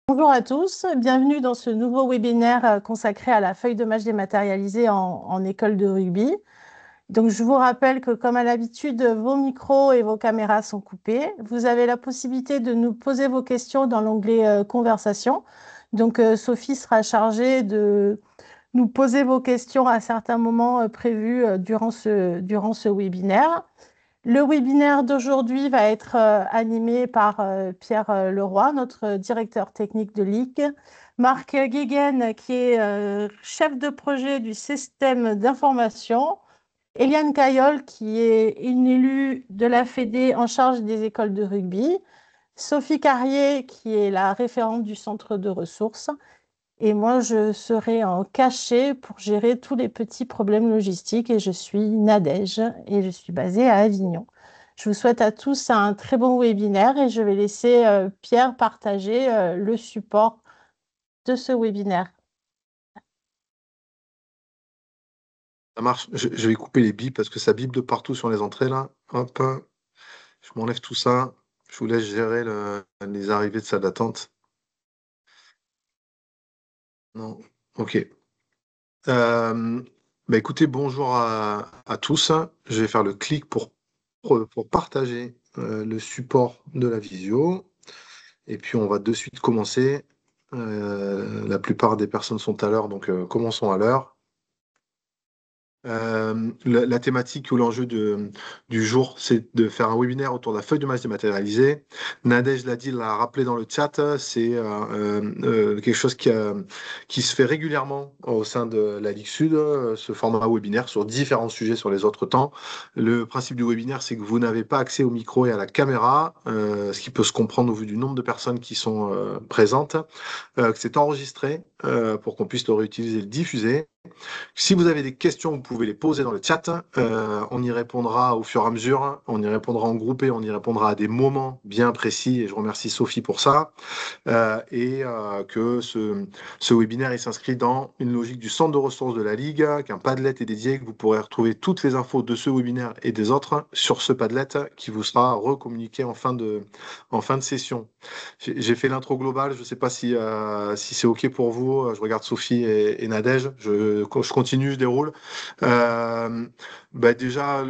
Bonjour à tous, bienvenue dans ce nouveau webinaire consacré à la feuille de match dématérialisée en école de rugby. Donc, je vous rappelle que, comme à l'habitude, vos micros et vos caméras sont coupés. Vous avez la possibilité de nous poser vos questions dans l'onglet Conversation. Donc, Sophie sera chargée de nous poser vos questions à certains moments prévus durant ce webinaire. Le webinaire d'aujourd'hui va être animé par Pierre Leroy, notre directeur technique de Ligue, Marc Guéguen, qui est chef de projet du système d'information, Eliane Cayol, qui est une élue de la Fédé en charge des écoles de rugby, Sophie Carrier, qui est la référente du centre de ressources, et moi, je serai en cachet pour gérer tous les petits problèmes logistiques, et je suis Nadège et je suis basée à Avignon. Je vous souhaite à tous un très bon webinaire et je vais laisser Pierre partager le support de ce webinaire. Ça marche. Je vais couper les bips parce que ça bip de partout sur les entrées là. Hop, je m'enlève tout ça. Je vous laisse gérer les arrivées de salle d'attente. Non. Ok. Euh, Écoutez, bonjour à tous. Je vais faire le clic pour partager le support de la visio. Et puis on va de suite commencer. La plupart des personnes sont à l'heure, donc commençons à l'heure. La thématique ou l'enjeu du jour, c'est de faire un webinaire autour de la feuille de match dématérialisée. Nadège l'a dit, l'a rappelé dans le chat, c'est quelque chose qui se fait régulièrement au sein de la Ligue Sud, ce format webinaire sur différents sujets sur les autres temps. Le principe du webinaire, c'est que vous n'avez pas accès au micro et à la caméra, ce qui peut se comprendre au vu du nombre de personnes qui sont présentes, que c'est enregistré pour qu'on puisse le réutiliser et le diffuser. Si vous avez des questions, vous pouvez les poser dans le chat. On y répondra au fur et à mesure. On y répondra en groupé. On y répondra à des moments bien précis. Et je remercie Sophie pour ça. Que ce webinaire il s'inscrit dans une logique du centre de ressources de la Ligue, qu'un Padlet est dédié, que vous pourrez retrouver toutes les infos de ce webinaire et des autres sur ce Padlet qui vous sera recommuniqué en fin de session. J'ai fait l'intro globale, je ne sais pas si c'est OK pour vous. Je regarde Sophie et Nadège, je continue, je déroule. Déjà,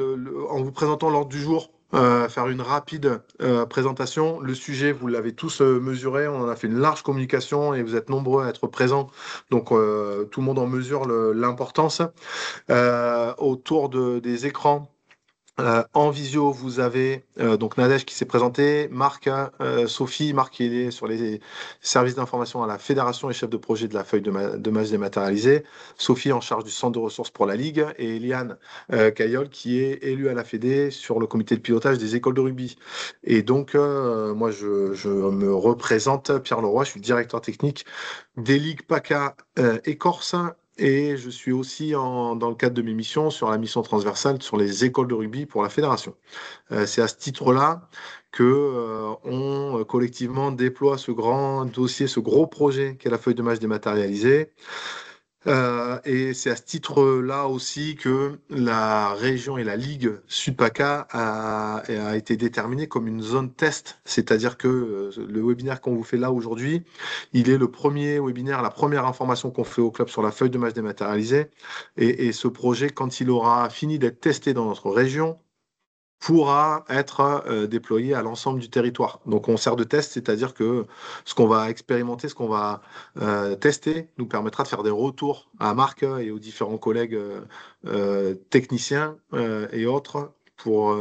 en vous présentant l'ordre du jour, faire une rapide présentation. Le sujet, vous l'avez tous mesuré, on en a fait une large communication et vous êtes nombreux à être présents, donc tout le monde en mesure l'importance. Autour des écrans, en visio, vous avez donc Nadège qui s'est présenté, Marc, Sophie, Marc qui est sur les services d'information à la Fédération et chef de projet de la feuille de match dématérialisée, Sophie en charge du centre de ressources pour la Ligue et Eliane Cayol qui est élue à la Fédé sur le comité de pilotage des écoles de rugby. Et donc, moi, je me représente, Pierre Leroy, je suis directeur technique des ligues PACA et Corse. Et je suis aussi dans le cadre de mes missions sur la mission transversale sur les écoles de rugby pour la fédération. C'est à ce titre-là que on collectivement déploie ce grand dossier, ce gros projet qu'est la feuille de match dématérialisée. Et c'est à ce titre-là aussi que la région et la Ligue Sud-PACA a été déterminée comme une zone test, c'est-à-dire que le webinaire qu'on vous fait là aujourd'hui, il est le premier webinaire, la première information qu'on fait au club sur la feuille de match dématérialisée. Et ce projet, quand il aura fini d'être testé dans notre région, pourra être déployé à l'ensemble du territoire. Donc on sert de test, c'est-à-dire que ce qu'on va expérimenter, ce qu'on va tester, nous permettra de faire des retours à Marc et aux différents collègues techniciens et autres pour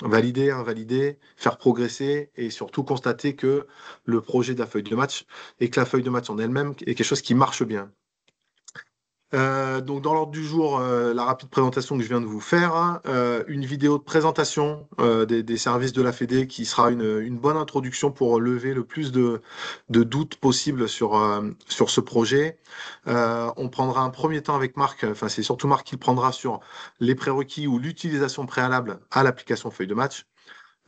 valider, invalider, faire progresser et surtout constater que le projet de la feuille de match et que la feuille de match en elle-même est quelque chose qui marche bien. Donc dans l'ordre du jour, la rapide présentation que je viens de vous faire, hein, une vidéo de présentation des services de la Fédé qui sera une bonne introduction pour lever le plus de doutes possibles sur ce projet. On prendra un premier temps avec Marc, enfin c'est surtout Marc qui le prendra sur les prérequis ou l'utilisation préalable à l'application feuille de match.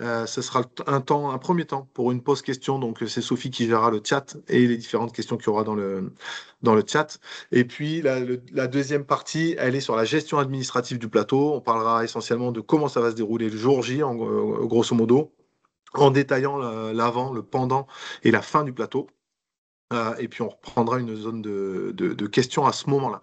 Ce sera un premier temps pour une pause question. Donc, c'est Sophie qui gérera le chat et les différentes questions qu'il y aura dans le chat. Et puis, la deuxième partie, elle est sur la gestion administrative du plateau. On parlera essentiellement de comment ça va se dérouler le jour J, grosso modo, en détaillant l'avant, le pendant et la fin du plateau. Et puis on reprendra une zone de questions à ce moment-là.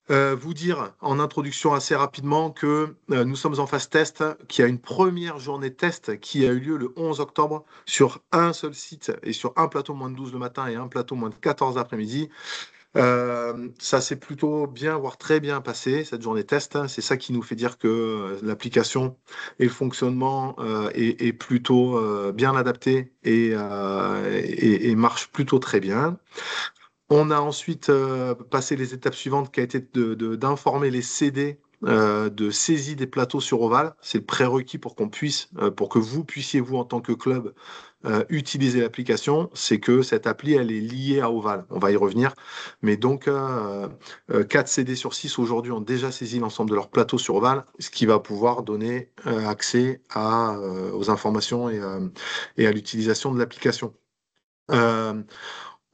Vous dire en introduction assez rapidement que nous sommes en phase test, qu'il y a une première journée test qui a eu lieu le 11 octobre sur un seul site et sur un plateau moins de 12 le matin et un plateau moins de 14 l'après-midi. Ça s'est plutôt bien, voire très bien passé, cette journée test. C'est ça qui nous fait dire que l'application et le fonctionnement est plutôt bien adapté et marche plutôt très bien. On a ensuite passé les étapes suivantes qui a été d'informer les CD de saisie des plateaux sur Oval. C'est le prérequis pour pour que vous puissiez, vous, en tant que club, utiliser l'application. C'est que cette appli, elle est liée à Oval. On va y revenir. Mais donc, 4 CD sur 6 aujourd'hui ont déjà saisi l'ensemble de leurs plateaux sur Oval, ce qui va pouvoir donner accès aux informations et à l'utilisation de l'application.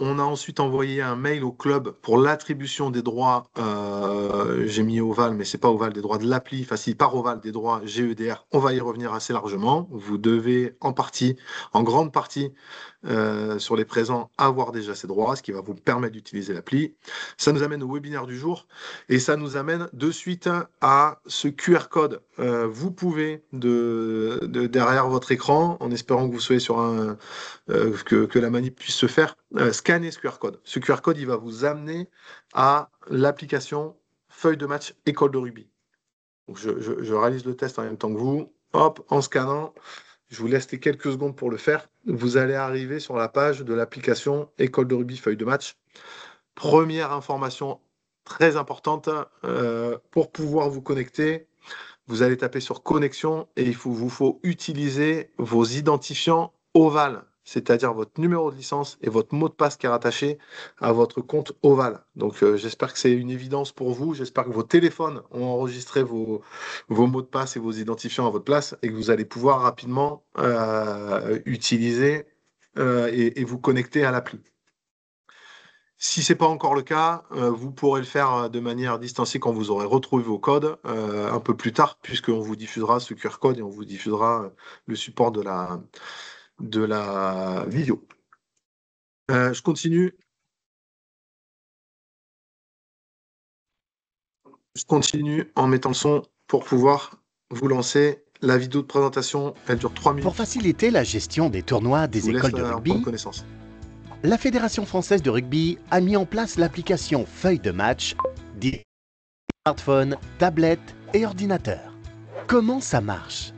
On a ensuite envoyé un mail au club pour l'attribution des droits, j'ai mis Oval, mais c'est pas Oval, des droits de l'appli, enfin si, par Oval, des droits GEDR. On va y revenir assez largement. Vous devez en grande partie, sur les présents, avoir déjà ces droits, ce qui va vous permettre d'utiliser l'appli. Ça nous amène au webinaire du jour et ça nous amène de suite à ce QR code. Vous pouvez, derrière votre écran, en espérant que vous soyez sur que la manip puisse se faire, scanner ce QR code. Ce QR code, il va vous amener à l'application feuille de match école de rugby. Donc je réalise le test en même temps que vous. Hop, en scannant, je vous laisse les quelques secondes pour le faire. Vous allez arriver sur la page de l'application école de rugby feuille de match. Première information très importante, pour pouvoir vous connecter, vous allez taper sur connexion et vous faut utiliser vos identifiants Oval, c'est-à-dire votre numéro de licence et votre mot de passe qui est rattaché à votre compte Oval. Donc j'espère que c'est une évidence pour vous. J'espère que vos téléphones ont enregistré vos mots de passe et vos identifiants à votre place et que vous allez pouvoir rapidement utiliser et vous connecter à l'appli. Si ce n'est pas encore le cas, vous pourrez le faire de manière distanciée quand vous aurez retrouvé vos codes un peu plus tard, puisqu'on vous diffusera ce QR code et on vous diffusera le support de la vidéo. Je continue. Je continue en mettant le son pour pouvoir vous lancer. La vidéo de présentation, elle dure 3 minutes. Pour faciliter la gestion des tournois des écoles de rugby, la Fédération française de rugby a mis en place l'application Feuille de match, dit smartphone, tablette et ordinateur. Comment ça marche?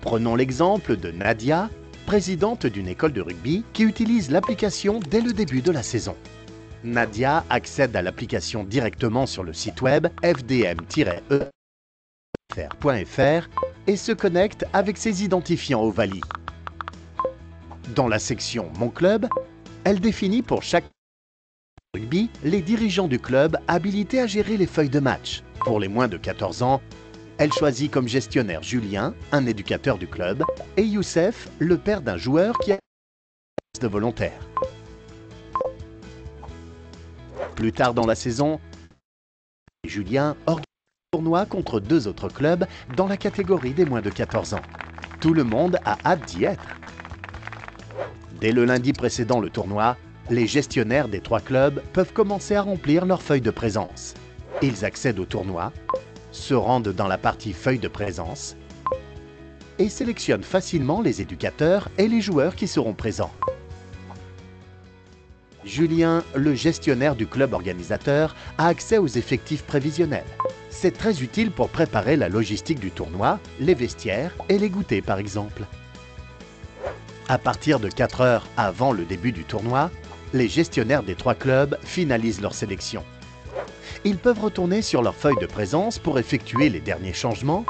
Prenons l'exemple de Nadia, présidente d'une école de rugby qui utilise l'application dès le début de la saison. Nadia accède à l'application directement sur le site web fdm-e.fr et se connecte avec ses identifiants Ovalie. Dans la section Mon club, elle définit pour chaque rugby les dirigeants du club habilités à gérer les feuilles de match. Pour les moins de 14 ans, elle choisit comme gestionnaire Julien, un éducateur du club, et Youssef, le père d'un joueur qui a de volontaire. Plus tard dans la saison, Julien organise un tournoi contre 2 autres clubs dans la catégorie des moins de 14 ans. Tout le monde a hâte d'y être. Dès le lundi précédant le tournoi, les gestionnaires des 3 clubs peuvent commencer à remplir leur feuille de présence. Ils accèdent au tournoi, se rendent dans la partie feuille de présence et sélectionnent facilement les éducateurs et les joueurs qui seront présents. Julien, le gestionnaire du club organisateur, a accès aux effectifs prévisionnels. C'est très utile pour préparer la logistique du tournoi, les vestiaires et les goûters par exemple. À partir de 4 heures avant le début du tournoi, les gestionnaires des 3 clubs finalisent leur sélection. Ils peuvent retourner sur leur feuille de présence pour effectuer les derniers changements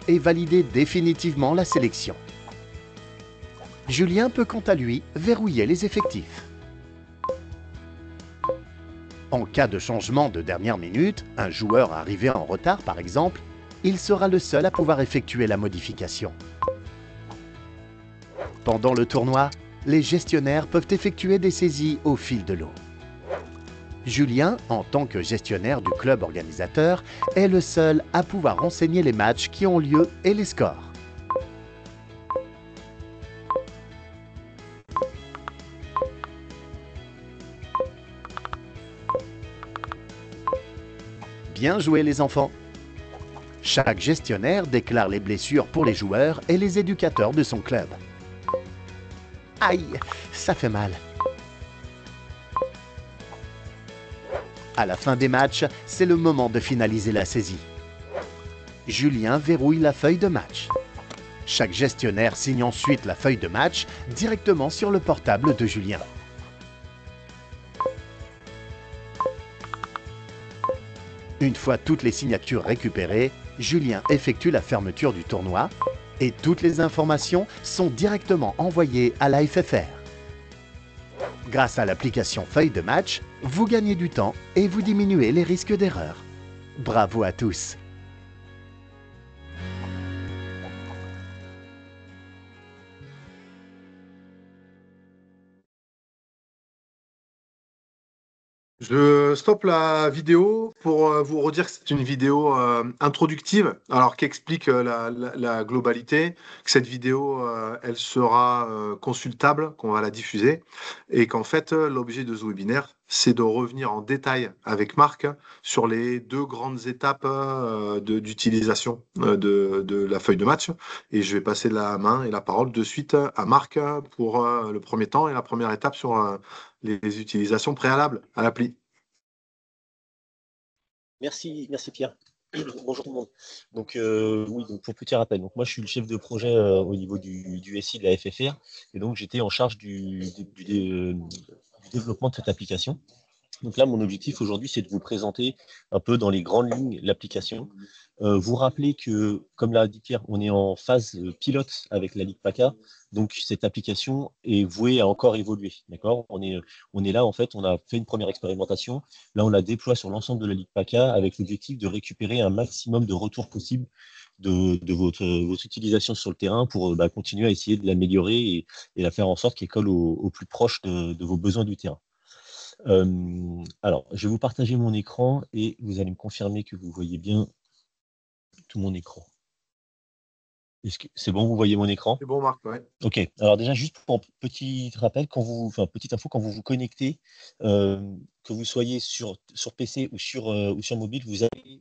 et valider définitivement la sélection. Julien peut quant à lui verrouiller les effectifs. En cas de changement de dernière minute, un joueur arrivé en retard par exemple, il sera le seul à pouvoir effectuer la modification. Pendant le tournoi, les gestionnaires peuvent effectuer des saisies au fil de l'eau. Julien, en tant que gestionnaire du club organisateur, est le seul à pouvoir renseigner les matchs qui ont lieu et les scores. Bien joué les enfants! Chaque gestionnaire déclare les blessures pour les joueurs et les éducateurs de son club. Aïe, ça fait mal. À la fin des matchs, c'est le moment de finaliser la saisie. Julien verrouille la feuille de match. Chaque gestionnaire signe ensuite la feuille de match directement sur le portable de Julien. Une fois toutes les signatures récupérées, Julien effectue la fermeture du tournoi et toutes les informations sont directement envoyées à la FFR. Grâce à l'application Feuille de match, vous gagnez du temps et vous diminuez les risques d'erreur. Bravo à tous! Je stoppe la vidéo pour vous redire que c'est une vidéo introductive, alors qui explique la globalité, que cette vidéo, elle sera consultable, qu'on va la diffuser, et qu'en fait, l'objet de ce webinaire, c'est de revenir en détail avec Marc sur les deux grandes étapes d'utilisation de la feuille de match. Et je vais passer la main et la parole de suite à Marc pour le premier temps et la première étape sur les utilisations préalables à l'appli. Merci Pierre. Bonjour tout le monde. Donc oui, donc pour petit rappel, donc moi je suis le chef de projet au niveau du SI de la FFR et donc j'étais en charge du développement de cette application. Donc là, mon objectif aujourd'hui, c'est de vous présenter un peu dans les grandes lignes l'application. Vous rappeler que, comme l'a dit Pierre, on est en phase pilote avec la Ligue PACA. Donc cette application est vouée à encore évoluer. D'accord ? On est là, en fait, on a fait une première expérimentation. Là, on la déploie sur l'ensemble de la Ligue PACA avec l'objectif de récupérer un maximum de retours possibles de votre utilisation sur le terrain pour continuer à essayer de l'améliorer et la faire en sorte qu'elle colle au plus proche de vos besoins du terrain. Alors, je vais vous partager mon écran et vous allez me confirmer que vous voyez bien tout mon écran. Est-ce que c'est bon, vous voyez mon écran? C'est bon, Marc, ouais. Ok. Alors déjà, juste pour un petit rappel, petite info, quand vous vous connectez, que vous soyez sur PC ou sur mobile, vous avez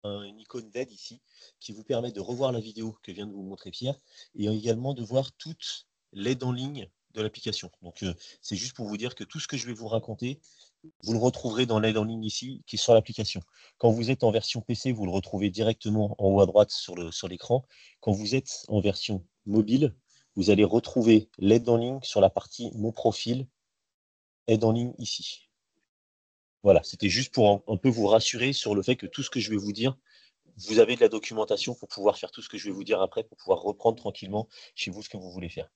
une icône d'aide ici qui vous permet de revoir la vidéo que vient de vous montrer Pierre et également de voir toute l'aide en ligne de l'application. Donc, c'est juste pour vous dire que tout ce que je vais vous raconter, vous le retrouverez dans l'aide en ligne ici, qui est sur l'application. Quand vous êtes en version PC, vous le retrouvez directement en haut à droite sur l'écran. Quand vous êtes en version mobile, vous allez retrouver l'aide en ligne sur la partie Mon profil, aide en ligne ici. Voilà, c'était juste pour un peu vous rassurer sur le fait que tout ce que je vais vous dire, vous avez de la documentation pour pouvoir faire tout ce que je vais vous dire après, pour pouvoir reprendre tranquillement chez vous ce que vous voulez faire.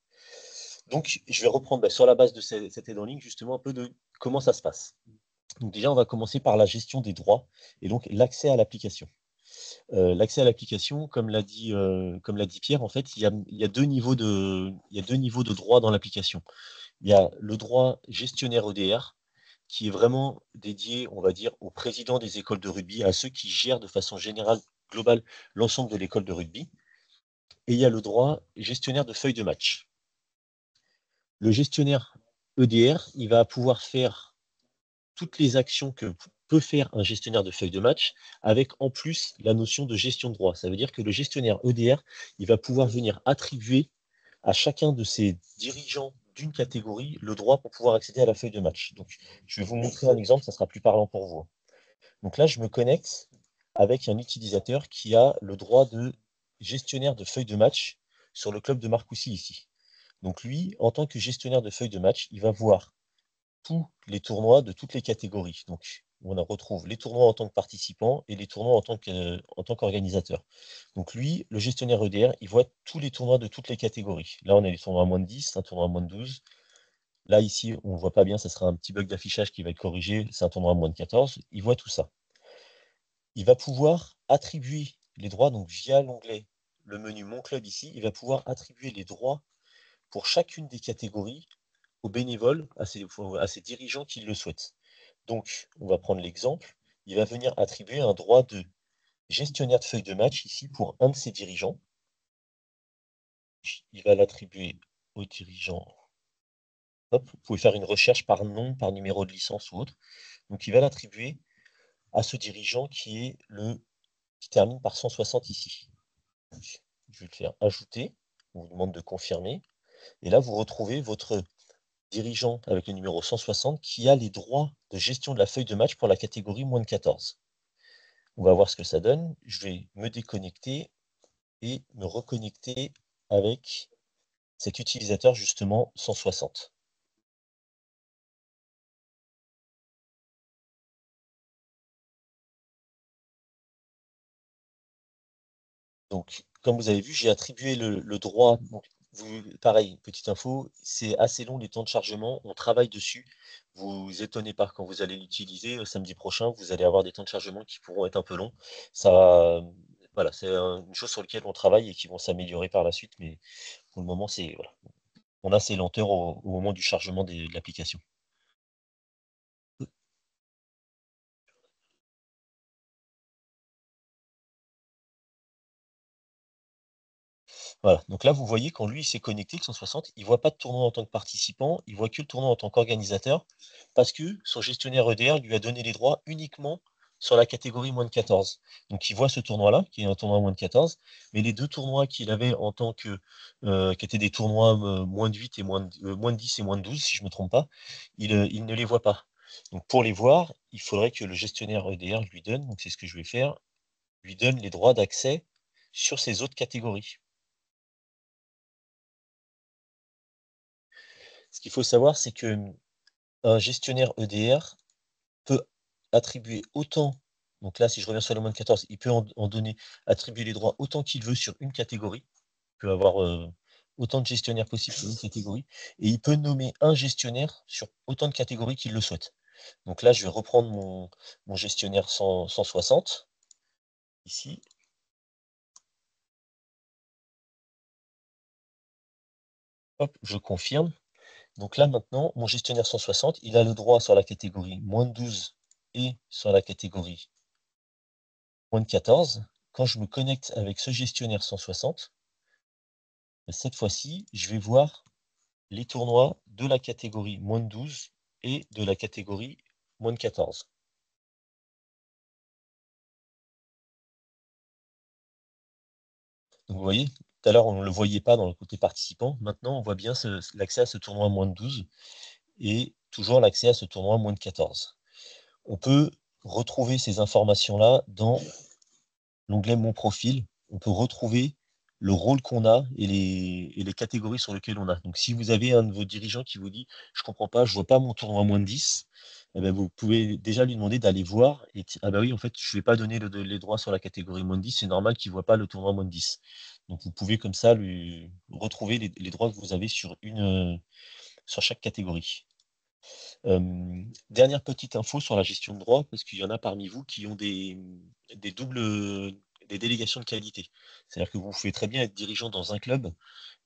Donc, je vais reprendre sur la base de cette aide en ligne, justement, un peu de comment ça se passe. Donc déjà, on va commencer par la gestion des droits et donc l'accès à l'application. L'accès à l'application, comme l'a dit Pierre, en fait, il y a deux niveaux de droits dans l'application. Il y a le droit gestionnaire EDR, qui est vraiment dédié, on va dire, aux présidents des écoles de rugby, à ceux qui gèrent de façon générale, globale, l'ensemble de l'école de rugby. Et il y a le droit gestionnaire de feuilles de match. Le gestionnaire EDR, il va pouvoir faire toutes les actions que peut faire un gestionnaire de feuilles de match, avec en plus la notion de gestion de droit. Ça veut dire que le gestionnaire EDR, il va pouvoir venir attribuer à chacun de ses dirigeants d'une catégorie le droit pour pouvoir accéder à la feuille de match. Donc, je vais vous montrer un exemple, ça sera plus parlant pour vous. Donc là, je me connecte avec un utilisateur qui a le droit de gestionnaire de feuilles de match sur le club de Marcoussis ici. Donc lui, en tant que gestionnaire de feuilles de match, il va voir tous les tournois de toutes les catégories. Donc, on retrouve les tournois en tant que participant et les tournois en tant qu'organisateur. Donc lui, le gestionnaire EDR, il voit tous les tournois de toutes les catégories. Là, on a les tournois à moins de 10, un tournoi à moins de 12. Là, ici, on ne voit pas bien, ça sera un petit bug d'affichage qui va être corrigé. C'est un tournoi à moins de 14. Il voit tout ça. Il va pouvoir attribuer les droits, donc via l'onglet, le menu Mon club ici, il va pouvoir attribuer les droits pour chacune des catégories aux bénévoles, à ses dirigeants qui le souhaitent. Donc, on va prendre l'exemple, il va venir attribuer un droit de gestionnaire de feuille de match ici pour un de ses dirigeants. Il va l'attribuer au dirigeant. Hop, vous pouvez faire une recherche par nom, par numéro de licence ou autre. Donc, il va l'attribuer à ce dirigeant qui termine par 160 ici. Donc, je vais le faire ajouter. On vous demande de confirmer. Et là, vous retrouvez votre dirigeant avec le numéro 160 qui a les droits de gestion de la feuille de match pour la catégorie moins de 14. On va voir ce que ça donne. Je vais me déconnecter et me reconnecter avec cet utilisateur justement 160. Donc, comme vous avez vu, j'ai attribué le droit. Donc, pareil, petite info, c'est assez long les temps de chargement. On travaille dessus. Vous étonnez pas quand vous allez l'utiliser samedi prochain, vous allez avoir des temps de chargement qui pourront être un peu longs. Ça, voilà, c'est une chose sur laquelle on travaille et qui vont s'améliorer par la suite. Mais pour le moment, voilà. On a ces lenteurs au moment du chargement de l'application. Voilà, donc là, vous voyez, quand lui, il s'est connecté, le 160, il ne voit pas de tournoi en tant que participant, il voit que le tournoi en tant qu'organisateur, parce que son gestionnaire EDR lui a donné les droits uniquement sur la catégorie moins de 14. Donc il voit ce tournoi-là, qui est un tournoi moins de 14, mais les deux tournois qu'il avait en tant que, qui étaient des tournois moins de 8 et moins de 10 et moins de 12, si je ne me trompe pas, il ne les voit pas. Donc pour les voir, il faudrait que le gestionnaire EDR lui donne, donc c'est ce que je vais faire, lui donne les droits d'accès sur ces autres catégories. Ce qu'il faut savoir, c'est qu'un gestionnaire EDR peut attribuer autant, donc là, si je reviens sur le moins de 14, il peut attribuer les droits autant qu'il veut sur une catégorie. Il peut avoir autant de gestionnaires possibles sur une catégorie, et il peut nommer un gestionnaire sur autant de catégories qu'il le souhaite. Donc là, je vais reprendre mon gestionnaire 160, ici. Hop, je confirme. Donc là, maintenant, mon gestionnaire 160, il a le droit sur la catégorie moins de 12 et sur la catégorie moins de 14. Quand je me connecte avec ce gestionnaire 160, cette fois-ci, je vais voir les tournois de la catégorie moins de 12 et de la catégorie moins de 14. Donc vous voyez, tout à l'heure, on ne le voyait pas dans le côté participant. Maintenant, on voit bien l'accès à ce tournoi moins de 12 et toujours l'accès à ce tournoi moins de 14. On peut retrouver ces informations-là dans l'onglet Mon profil. On peut retrouver le rôle qu'on a et les catégories sur lesquelles on a. Donc, si vous avez un de vos dirigeants qui vous dit « Je ne comprends pas, je ne vois pas mon tournoi moins de 10 », eh ben, vous pouvez déjà lui demander d'aller voir et ah bah oui, en fait, je ne vais pas donner les droits sur la catégorie moins de 10, c'est normal qu'il ne voit pas le tournoi moins de 10. Donc, vous pouvez comme ça lui retrouver les droits que vous avez sur chaque catégorie. Dernière petite info sur la gestion de droits, parce qu'il y en a parmi vous qui ont des délégations de qualité. C'est-à-dire que vous pouvez très bien être dirigeant dans un club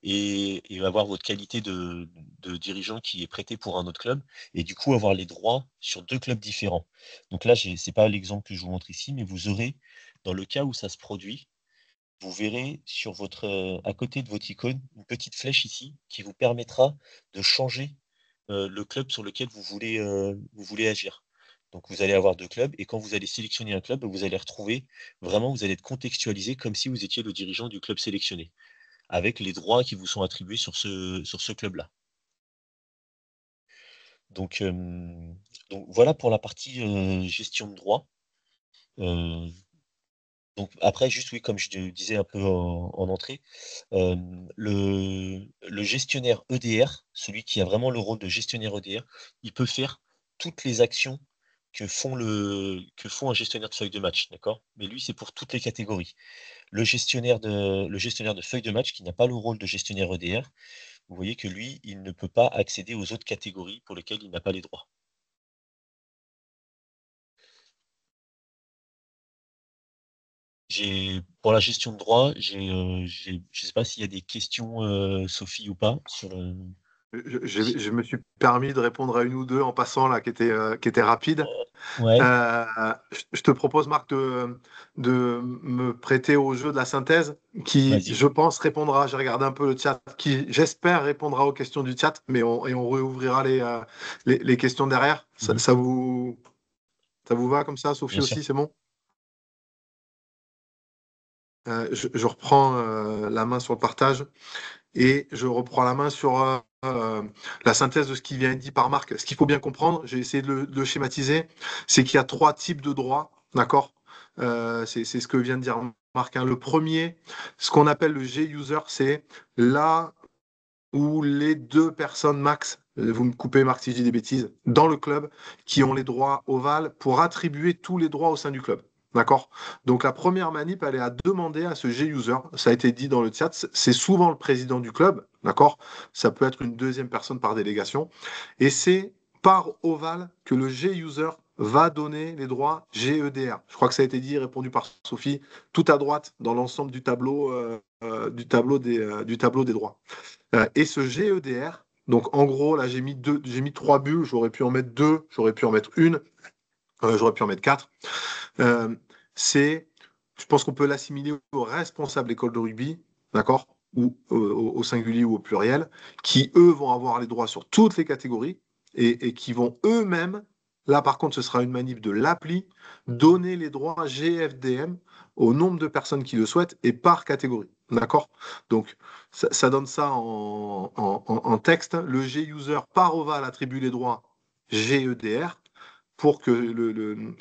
et avoir votre qualité de dirigeant qui est prêtée pour un autre club, et du coup avoir les droits sur deux clubs différents. Donc là, ce n'est pas l'exemple que je vous montre ici, mais vous aurez, dans le cas où ça se produit, vous verrez sur à côté de votre icône, une petite flèche ici qui vous permettra de changer le club sur lequel vous voulez agir. Donc vous allez avoir deux clubs et quand vous allez sélectionner un club, vous allez retrouver, vraiment, vous allez être contextualisé comme si vous étiez le dirigeant du club sélectionné, avec les droits qui vous sont attribués sur ce club-là. Donc, voilà pour la partie gestion de droits. Donc après, juste oui, comme je te disais un peu en entrée, le gestionnaire EDR, celui qui a vraiment le rôle de gestionnaire EDR, il peut faire toutes les actions que font un gestionnaire de feuille de match, d'accord? Mais lui, c'est pour toutes les catégories. Le gestionnaire de feuille de match qui n'a pas le rôle de gestionnaire EDR, vous voyez que lui, il ne peut pas accéder aux autres catégories pour lesquelles il n'a pas les droits. Pour la gestion de droit, je ne sais pas s'il y a des questions, Sophie, ou pas, sur le. Je me suis permis de répondre à une ou deux en passant là, qui étaient rapides. Ouais, Je te propose, Marc, de me prêter au jeu de la synthèse, qui, vas-y. je pense, répondra. J'ai regardé un peu le chat, qui, j'espère, répondra aux questions du chat, mais on réouvrira les questions derrière. Mhm. Ça vous. Ça vous va comme ça, Sophie Bien sûr. aussi, c'est bon? Je reprends la main sur le partage et je reprends la main sur la synthèse de ce qui vient être dit par Marc. Ce qu'il faut bien comprendre, j'ai essayé de le schématiser, c'est qu'il y a trois types de droits, d'accord? C'est ce que vient de dire Marc, hein. Le premier, ce qu'on appelle le G-user, c'est là où les deux personnes max, vous me coupez Marc si je dis des bêtises, dans le club, qui ont les droits ovales pour attribuer tous les droits au sein du club. D'accord? Donc la première manip, elle est à demander à ce G-user. Ça a été dit dans le chat, c'est souvent le président du club. D'accord? Ça peut être une deuxième personne par délégation. Et c'est par ovale que le G-user va donner les droits GEDR. Je crois que ça a été dit et répondu par Sophie, tout à droite dans l'ensemble du tableau des droits. Et ce GEDR, donc en gros, là j'ai mis trois bulles, j'aurais pu en mettre deux, j'aurais pu en mettre une, j'aurais pu en mettre quatre. Euh, je pense qu'on peut l'assimiler aux responsables d'école de rugby, d'accord, ou au singulier ou au pluriel, qui eux vont avoir les droits sur toutes les catégories et qui vont eux-mêmes, là par contre ce sera une manip de l'appli, donner les droits GFDM au nombre de personnes qui le souhaitent et par catégorie, d'accord? Donc ça donne ça en texte. Le G-user par oval attribue les droits GEDR pour que le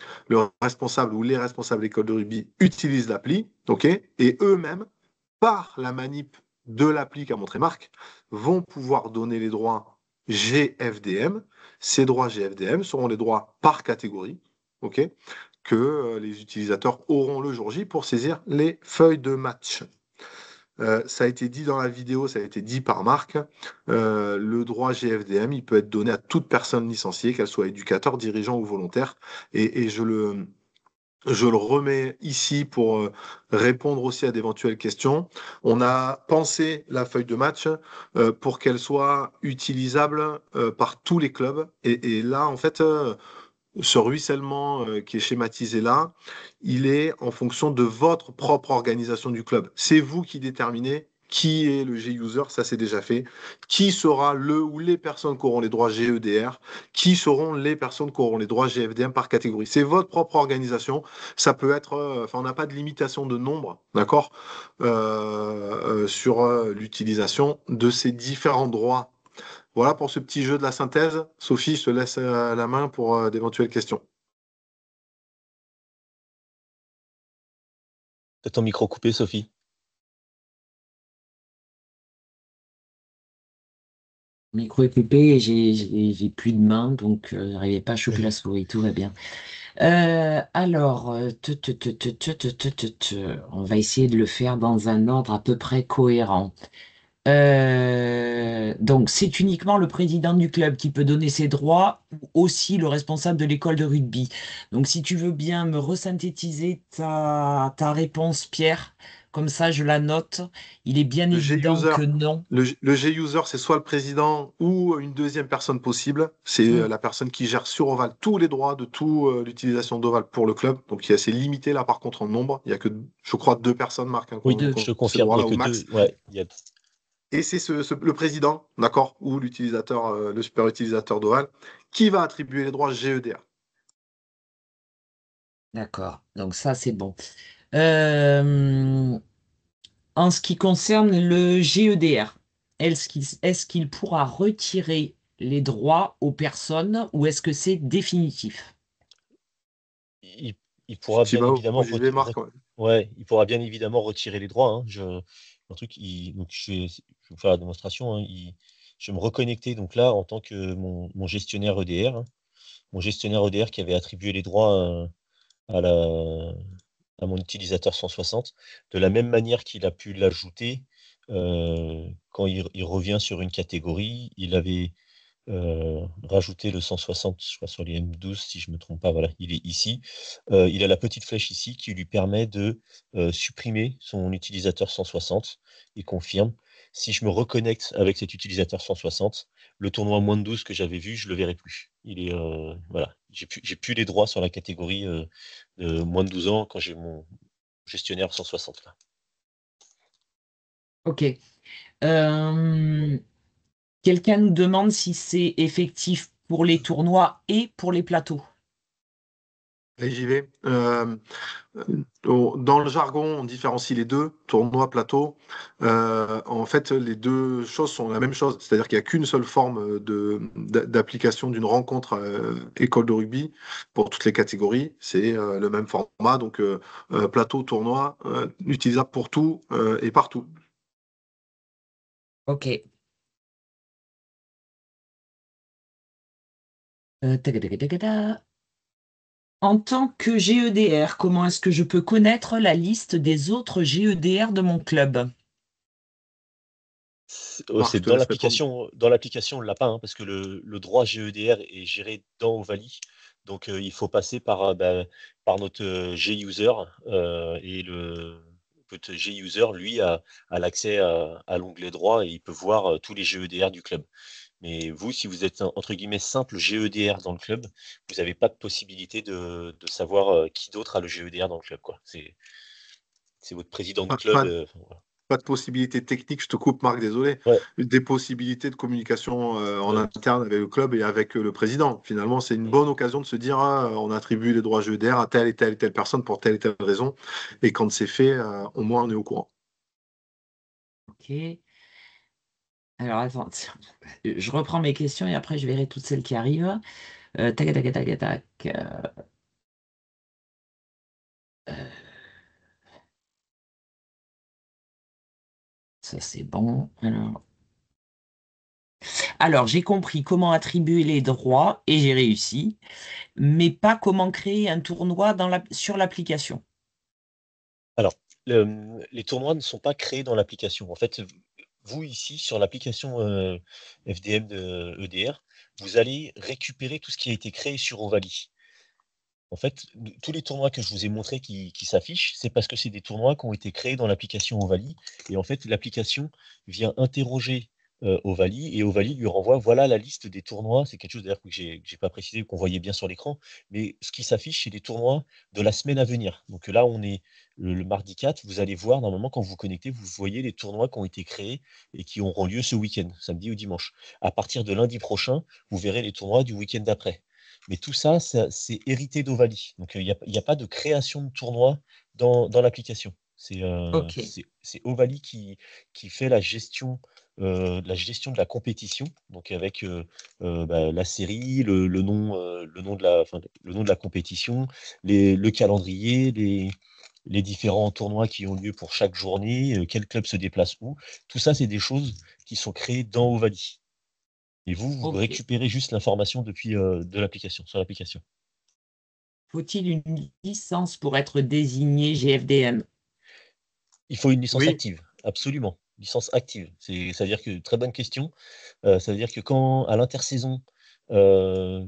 responsable ou les responsables d'école de rugby utilisent l'appli, ok, et eux-mêmes, par la manip de l'appli qu'a montré Marc, vont pouvoir donner les droits GFDM. Ces droits GFDM seront les droits par catégorie, ok, que les utilisateurs auront le jour J pour saisir les feuilles de match. Ça a été dit dans la vidéo, ça a été dit par Marc, le droit GFDM, il peut être donné à toute personne licenciée, qu'elle soit éducateur, dirigeant ou volontaire. Et je le remets ici pour répondre aussi à d'éventuelles questions. On a pensé la feuille de match pour qu'elle soit utilisable par tous les clubs. Et là, en fait, ce ruissellement qui est schématisé là, il est en fonction de votre propre organisation du club. C'est vous qui déterminez qui est le G-user, ça c'est déjà fait, qui sera le ou les personnes qui auront les droits GEDR, qui seront les personnes qui auront les droits GFDM par catégorie. C'est votre propre organisation, ça peut être, enfin on n'a pas de limitation de nombre, d'accord, sur l'utilisation de ces différents droits. Voilà pour ce petit jeu de la synthèse. Sophie, je te laisse la main pour d'éventuelles questions. T'as ton micro coupé, Sophie. Le micro est coupé et j'ai plus de main, donc j'arrivais pas à choper la souris, tout va bien. Alors, on va essayer de le faire dans un ordre à peu près cohérent. Donc, c'est uniquement le président du club qui peut donner ses droits, ou aussi le responsable de l'école de rugby. Donc, si tu veux bien me resynthétiser ta réponse, Pierre, comme ça je la note. Il est bien Le évident G-user, que non. le G-user, c'est soit le président ou une deuxième personne possible. C'est Hmm. la personne qui gère sur Oval tous les droits de toute l'utilisation d'Oval pour le club. Donc, il est assez limité là, par contre, en nombre. Il y a que, je crois, deux personnes, Marc, hein, Oui, qui je ont ces confirme, il n'y droits-là a au que max. deux. Ouais, Et c'est le président, d'accord, ou l'utilisateur, le super utilisateur d'Oval, qui va attribuer les droits GEDR. D'accord, donc ça c'est bon. Euh, En ce qui concerne le GEDR, est-ce qu'il pourra retirer les droits aux personnes ou est-ce que c'est définitif? il, il pourra Si bien bah, évidemment j'y vais, Marc. Ouais. ouais, il pourra bien évidemment retirer les droits, hein. Un truc, donc je vais vous faire la démonstration, hein. Je vais me reconnecter donc là en tant que mon gestionnaire EDR, hein. Mon gestionnaire EDR qui avait attribué les droits à à mon utilisateur 160, de la même manière qu'il a pu l'ajouter quand il revient sur une catégorie, il avait rajouter le 160, je crois, sur les M12, si je ne me trompe pas, voilà, il est ici. Il a la petite flèche ici qui lui permet de supprimer son utilisateur 160 et confirme. Si je me reconnecte avec cet utilisateur 160, le tournoi moins de 12 que j'avais vu, je ne le verrai plus. Voilà, j'ai plus les droits sur la catégorie de moins de 12 ans quand j'ai mon gestionnaire 160 là. Ok. Euh, Quelqu'un nous demande si c'est effectif pour les tournois et pour les plateaux. Allez, j'y vais. Dans le jargon, on différencie les deux, tournoi, plateau. En fait, les deux choses sont la même chose, c'est-à-dire qu'il n'y a qu'une seule forme d'application d'une rencontre école de rugby pour toutes les catégories. C'est le même format, donc plateau, tournoi, utilisable pour tout et partout. Ok. Taga, taga, taga, taga. En tant que GEDR, comment est-ce que je peux connaître la liste des autres GEDR de mon club? Marc, je C'est te laisse répondre. dans l'application, on ne l'a pas, hein, parce que le droit GEDR est géré dans Ovaly. Donc, il faut passer par notre G-User. Et notre G-User, lui, a l'accès à l'onglet droit et il peut voir tous les GEDR du club. Mais vous, si vous êtes entre guillemets simple GEDR dans le club, vous n'avez pas de possibilité de savoir qui d'autre a le GEDR dans le club, quoi. C'est votre président de Pas, club. pas- Voilà. pas de possibilité technique, je te coupe, Marc, désolé. Ouais. Des possibilités de communication en Ouais. interne avec le club et avec le président. Finalement, c'est une bonne occasion de se dire on attribue les droits GEDR à telle et telle personne pour telle et telle raison. Et quand c'est fait, au moins on est au courant. Ok. Alors, attends, je reprends mes questions et après je verrai toutes celles qui arrivent. Tac, tac, tac, tac, tac. Euh, ça, c'est bon. Alors, j'ai compris comment attribuer les droits et j'ai réussi, mais pas comment créer un tournoi sur l'application. Alors, les tournois ne sont pas créés dans l'application. En fait, vous ici, sur l'application FDM de EDR, vous allez récupérer tout ce qui a été créé sur Ovaly. En fait, tous les tournois que je vous ai montrés qui s'affichent, c'est parce que c'est des tournois qui ont été créés dans l'application Ovaly. Et en fait, l'application vient interroger Ovaly et Ovaly lui renvoie voilà la liste des tournois. C'est quelque chose d'ailleurs que j'ai pas précisé, qu'on voyait bien sur l'écran. Mais ce qui s'affiche, c'est les tournois de la semaine à venir. Donc là, on est le mardi 4. Vous allez voir, normalement, quand vous vous connectez, vous voyez les tournois qui ont été créés et qui auront lieu ce week-end, samedi ou dimanche. À partir de lundi prochain, vous verrez les tournois du week-end d'après. Mais tout ça, c'est hérité d'Ovaly. Donc, il y a pas de création de tournoi dans l'application. Ok, C'est Ovaly qui fait la gestion de la compétition, donc avec la série, le nom de le nom de la compétition, le calendrier, les différents tournois qui ont lieu pour chaque journée, quel club se déplace où. Tout ça, c'est des choses qui sont créées dans Ovaly. Et vous ok. récupérez juste l'information depuis de l'application, sur l'application. Faut-il une licence pour être désigné GFDM? Il faut une licence Oui, active, absolument. Licence active. Ça veut dire que, très bonne question. Ça veut dire que quand, à l'intersaison, euh,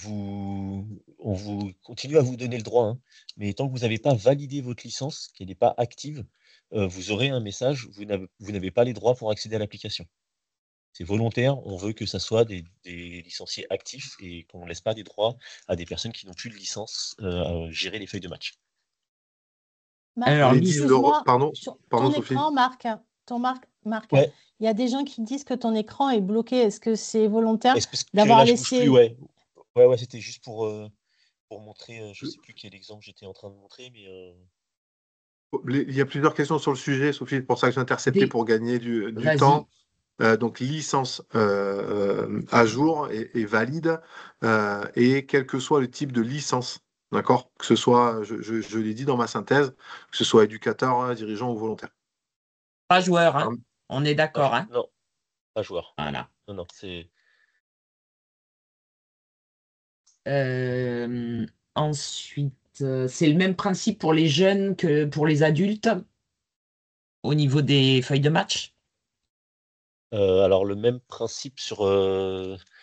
on vous continue à vous donner le droit, hein, mais tant que vous n'avez pas validé votre licence, qu'elle n'est pas active, vous aurez un message, vous n'avez pas les droits pour accéder à l'application. C'est volontaire, on veut que ça soit des licenciés actifs et qu'on ne laisse pas des droits à des personnes qui n'ont plus de licence à gérer les feuilles de match. Marc, Alors, les 10 euros. excuse-moi, Pardon, sur pardon ton Sophie. écran, Marc, Marc, Ouais, il y a des gens qui disent que ton écran est bloqué. Est-ce que c'est volontaire parce que d'avoir là, je bouge plus, laissé... ouais. Ouais, c'était juste pour montrer, je sais plus quel exemple j'étais en train de montrer, mais Il y a plusieurs questions sur le sujet, Sophie, c'est pour ça que j'ai intercepté des... pour gagner du Vas-y. temps. Donc, licence à jour et valide, et quel que soit le type de licence, d'accord? Que ce soit, je l'ai dit dans ma synthèse, que ce soit éducateur, dirigeant ou volontaire. Pas joueur, hein? Parmi- On est d'accord, hein? non, pas joueur. Voilà. Non, non, c'est. Euh, ensuite, c'est le même principe pour les jeunes que pour les adultes au niveau des feuilles de match Alors, le même principe sur.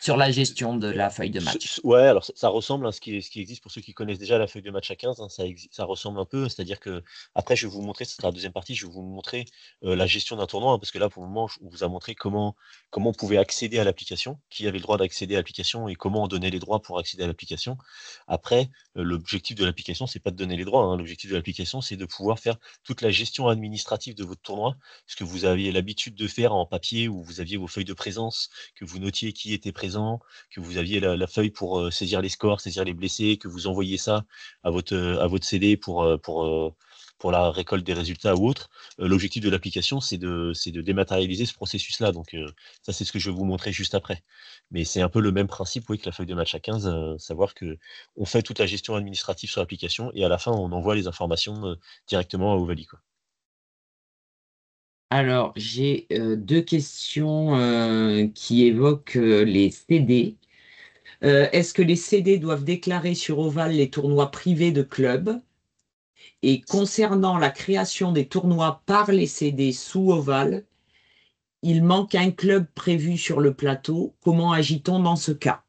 sur la gestion de la feuille de match. Ouais, alors ça ressemble à ce qui existe pour ceux qui connaissent déjà la feuille de match à 15, hein, ça ressemble un peu, c'est-à-dire que après je vais vous montrer, ce sera la deuxième partie, je vais vous montrer la gestion d'un tournoi, hein, parce que là pour le moment on vous a montré comment on pouvait accéder à l'application, qui avait le droit d'accéder à l'application et comment on donnait les droits pour accéder à l'application. Après, l'objectif de l'application, c'est pas de donner les droits, hein, l'objectif de l'application, c'est de pouvoir faire toute la gestion administrative de votre tournoi, ce que vous aviez l'habitude de faire en papier où vous aviez vos feuilles de présence, que vous notiez qui était présent, que vous aviez la feuille pour saisir les scores, saisir les blessés, que vous envoyiez ça à votre CD pour la récolte des résultats ou autre. L'objectif de l'application, c'est de dématérialiser ce processus-là. Donc, ça, c'est ce que je vais vous montrer juste après. Mais c'est un peu le même principe, oui, que la feuille de match à 15, savoir que on fait toute la gestion administrative sur l'application et à la fin, on envoie les informations directement à Ovalie, quoi. Alors, j'ai deux questions qui évoquent les CD. Est-ce que les CD doivent déclarer sur Oval les tournois privés de clubs? Et concernant la création des tournois par les CD sous Oval, il manque un club prévu sur le plateau. Comment agit-on dans ce cas?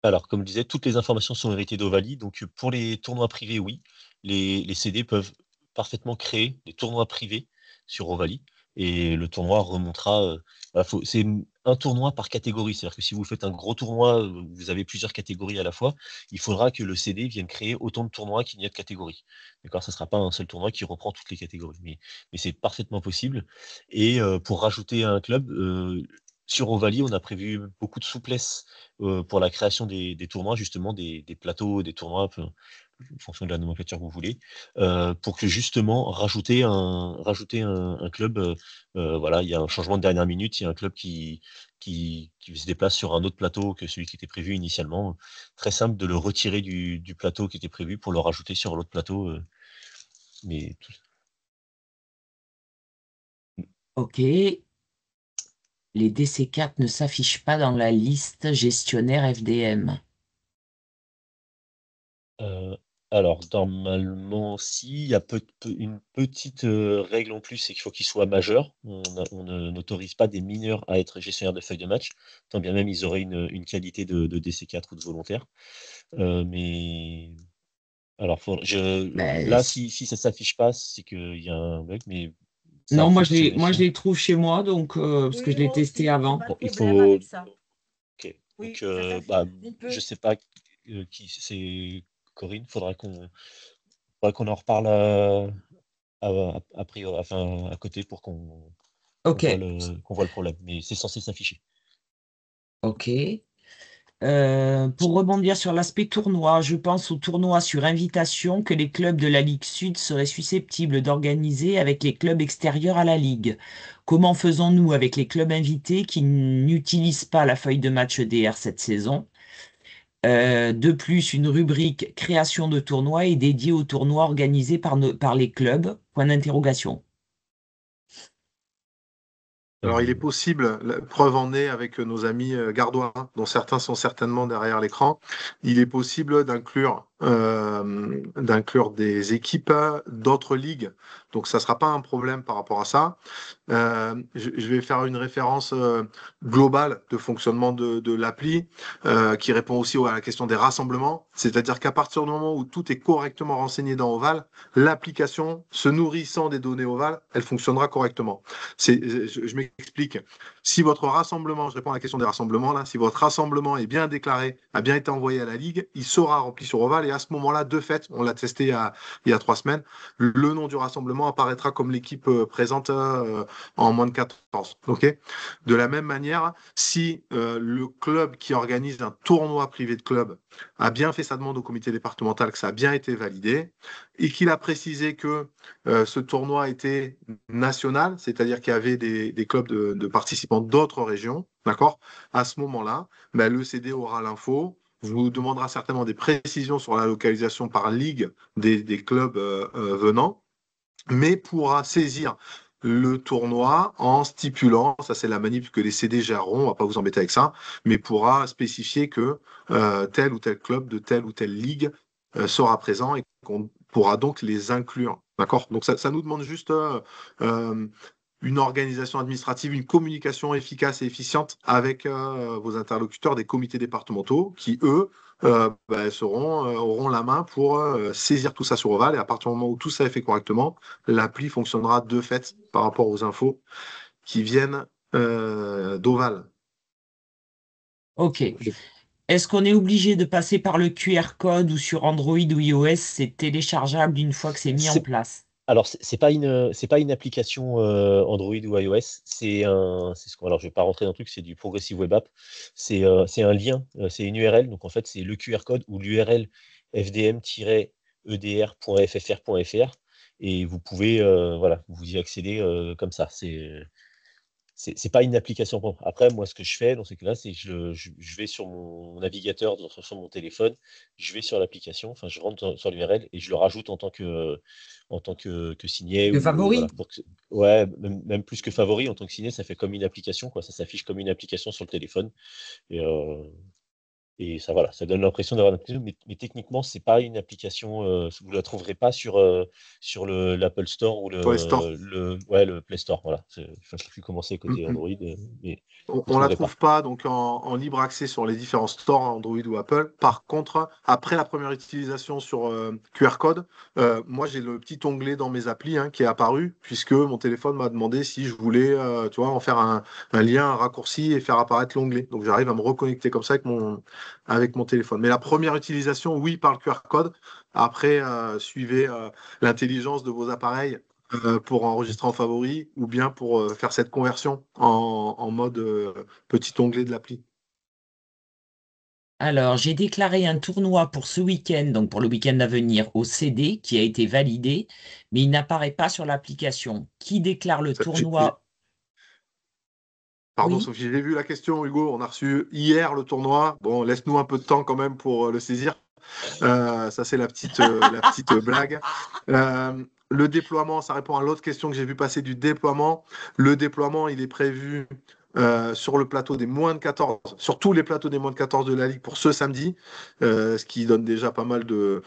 Alors, comme je disais, toutes les informations sont héritées d'Ovalie. Donc, pour les tournois privés, oui, les CD peuvent parfaitement créer des tournois privés sur Ovalie. Et le tournoi remontera. Voilà, c'est un tournoi par catégorie. C'est-à-dire que si vous faites un gros tournoi, où vous avez plusieurs catégories à la fois, il faudra que le CD vienne créer autant de tournois qu'il n'y a de catégories. D'accord? Ça ne sera pas un seul tournoi qui reprend toutes les catégories. Mais c'est parfaitement possible. Et pour rajouter un club, sur Ovalie, on a prévu beaucoup de souplesse pour la création des tournois, justement, des plateaux, des tournois, en fonction de la nomenclature que vous voulez, pour que justement rajouter un club, voilà, il y a un changement de dernière minute, il y a un club qui se déplace sur un autre plateau que celui qui était prévu initialement. Très simple de le retirer du plateau qui était prévu pour le rajouter sur l'autre plateau. Mais tout... Ok. Les DC4 ne s'affichent pas dans la liste gestionnaire FDM. Euh, alors, normalement, si, il y a une petite règle en plus, c'est qu'il faut qu'il soit majeur. On n'autorise pas des mineurs à être gestionnaires de feuilles de match, tant bien même ils auraient une qualité de DC4 ou de volontaire. Mais alors, Ben, là, si ça ne s'affiche pas, c'est qu'il y a un bug, mais ça non, moi fonctionne je sinon. les trouve chez moi, donc parce que Oui, je l'ai moi testé aussi, j'ai avant. pas de Bon, il problème faut. avec ça. Ok. Oui, Donc, ça bah, s'affiche. Il je peut. sais pas qui c'est Corinne, faudra qu'on en reparle a priori, enfin, à côté pour qu'on Ok, qu'on voit le problème. Mais c'est censé s'afficher. ok. Pour rebondir sur l'aspect tournoi, je pense au tournoi sur invitation que les clubs de la Ligue Sud seraient susceptibles d'organiser avec les clubs extérieurs à la Ligue. Comment faisons-nous avec les clubs invités qui n'utilisent pas la feuille de match EDR cette saison? De plus, une rubrique création de tournoi est dédiée aux tournois organisés par les clubs. Point d'interrogation. Alors, il est Euh, possible, la preuve en est avec nos amis gardois, dont certains sont certainement derrière l'écran, il est possible d'inclure des équipes d'autres ligues. Donc, ça ne sera pas un problème par rapport à ça. Je vais faire une référence globale de fonctionnement de l'appli qui répond aussi à la question des rassemblements. C'est-à-dire qu'à partir du moment où tout est correctement renseigné dans Oval, l'application, se nourrissant des données Oval, elle fonctionnera correctement. Je m'explique. Si votre rassemblement, je réponds à la question des rassemblements là, si votre rassemblement est bien déclaré, a bien été envoyé à la Ligue, il sera rempli sur Oval et à ce moment-là, de fait, on l'a testé il y a 3 semaines, le nom du rassemblement apparaîtra comme l'équipe présente en moins de 14. Okay, de la même manière, si le club qui organise un tournoi privé de club a bien fait sa demande au comité départemental, que ça a bien été validé, et qu'il a précisé que ce tournoi était national, c'est-à-dire qu'il y avait des clubs de participants d'autres régions, d'accord? À ce moment-là, ben, le CD aura l'info, vous demandera certainement des précisions sur la localisation par ligue des clubs venant, mais pourra saisir le tournoi en stipulant, ça c'est la manip que les CD géreront, on va pas vous embêter avec ça, mais pourra spécifier que tel ou tel club de telle ou telle ligue sera présent et qu'on pourra donc les inclure. D'accord? Donc ça nous demande juste euh, une organisation administrative, une communication efficace et efficiente avec vos interlocuteurs des comités départementaux qui, eux, auront la main pour saisir tout ça sur Oval et à partir du moment où tout ça est fait correctement, l'appli fonctionnera de fait par rapport aux infos qui viennent d'Oval. Ok. Est-ce qu'on est obligé de passer par le QR code ou sur Android ou iOS, c'est téléchargeable une fois que c'est mis en c'est place? Alors, c'est pas une application Android ou iOS. Alors, je vais pas rentrer dans le truc, c'est du Progressive Web App. C'est un lien, c'est une URL. Donc, en fait, c'est le QR code ou l'URL fdm-edr.ffr.fr. Et vous pouvez, voilà, vous y accéder comme ça. C'est pas une application propre. Après, moi, ce que je fais dans ces cas-là, c'est que je vais sur mon navigateur, sur mon téléphone, je vais sur l'application, enfin, je rentre sur l'URL et je le rajoute en tant que signet De ou voilà. favori? Ouais, même plus que favori, en tant que signet, ça fait comme une application, quoi. Ça s'affiche comme une application sur le téléphone. Et, et ça, voilà, ça donne l'impression d'avoir une application, mais techniquement, c'est pas une application. Vous la trouverez pas sur l'Apple Store ou Sur les stores. le Play Store. Voilà. Je ne sais plus comment c'est côté Android, mais vous ne On la trouverez pas. trouve pas donc en libre accès sur les différents stores Android ou Apple. Par contre, après la première utilisation sur QR code, moi j'ai le petit onglet dans mes applis qui est apparu puisque mon téléphone m'a demandé si je voulais, tu vois, en faire un lien, un raccourci et faire apparaître l'onglet. Donc j'arrive à me reconnecter comme ça avec mon téléphone. Mais la première utilisation, oui, par le QR code. Après, suivez l'intelligence de vos appareils pour enregistrer en favori ou bien pour faire cette conversion en mode petit onglet de l'appli. Alors, j'ai déclaré un tournoi pour ce week-end, donc pour le week-end à venir, au CD, qui a été validé, mais il n'apparaît pas sur l'application. Qui déclare le tournoi? Pardon Oui. Sophie, j'ai vu la question Hugo, on a reçu hier le tournoi. Bon, laisse-nous un peu de temps quand même pour le saisir. Ça c'est la petite blague. Le déploiement, ça répond à l'autre question que j'ai vu passer du déploiement. Le déploiement, il est prévu sur le plateau des moins de 14, sur tous les plateaux des moins de 14 de la Ligue pour ce samedi, ce qui donne déjà pas mal de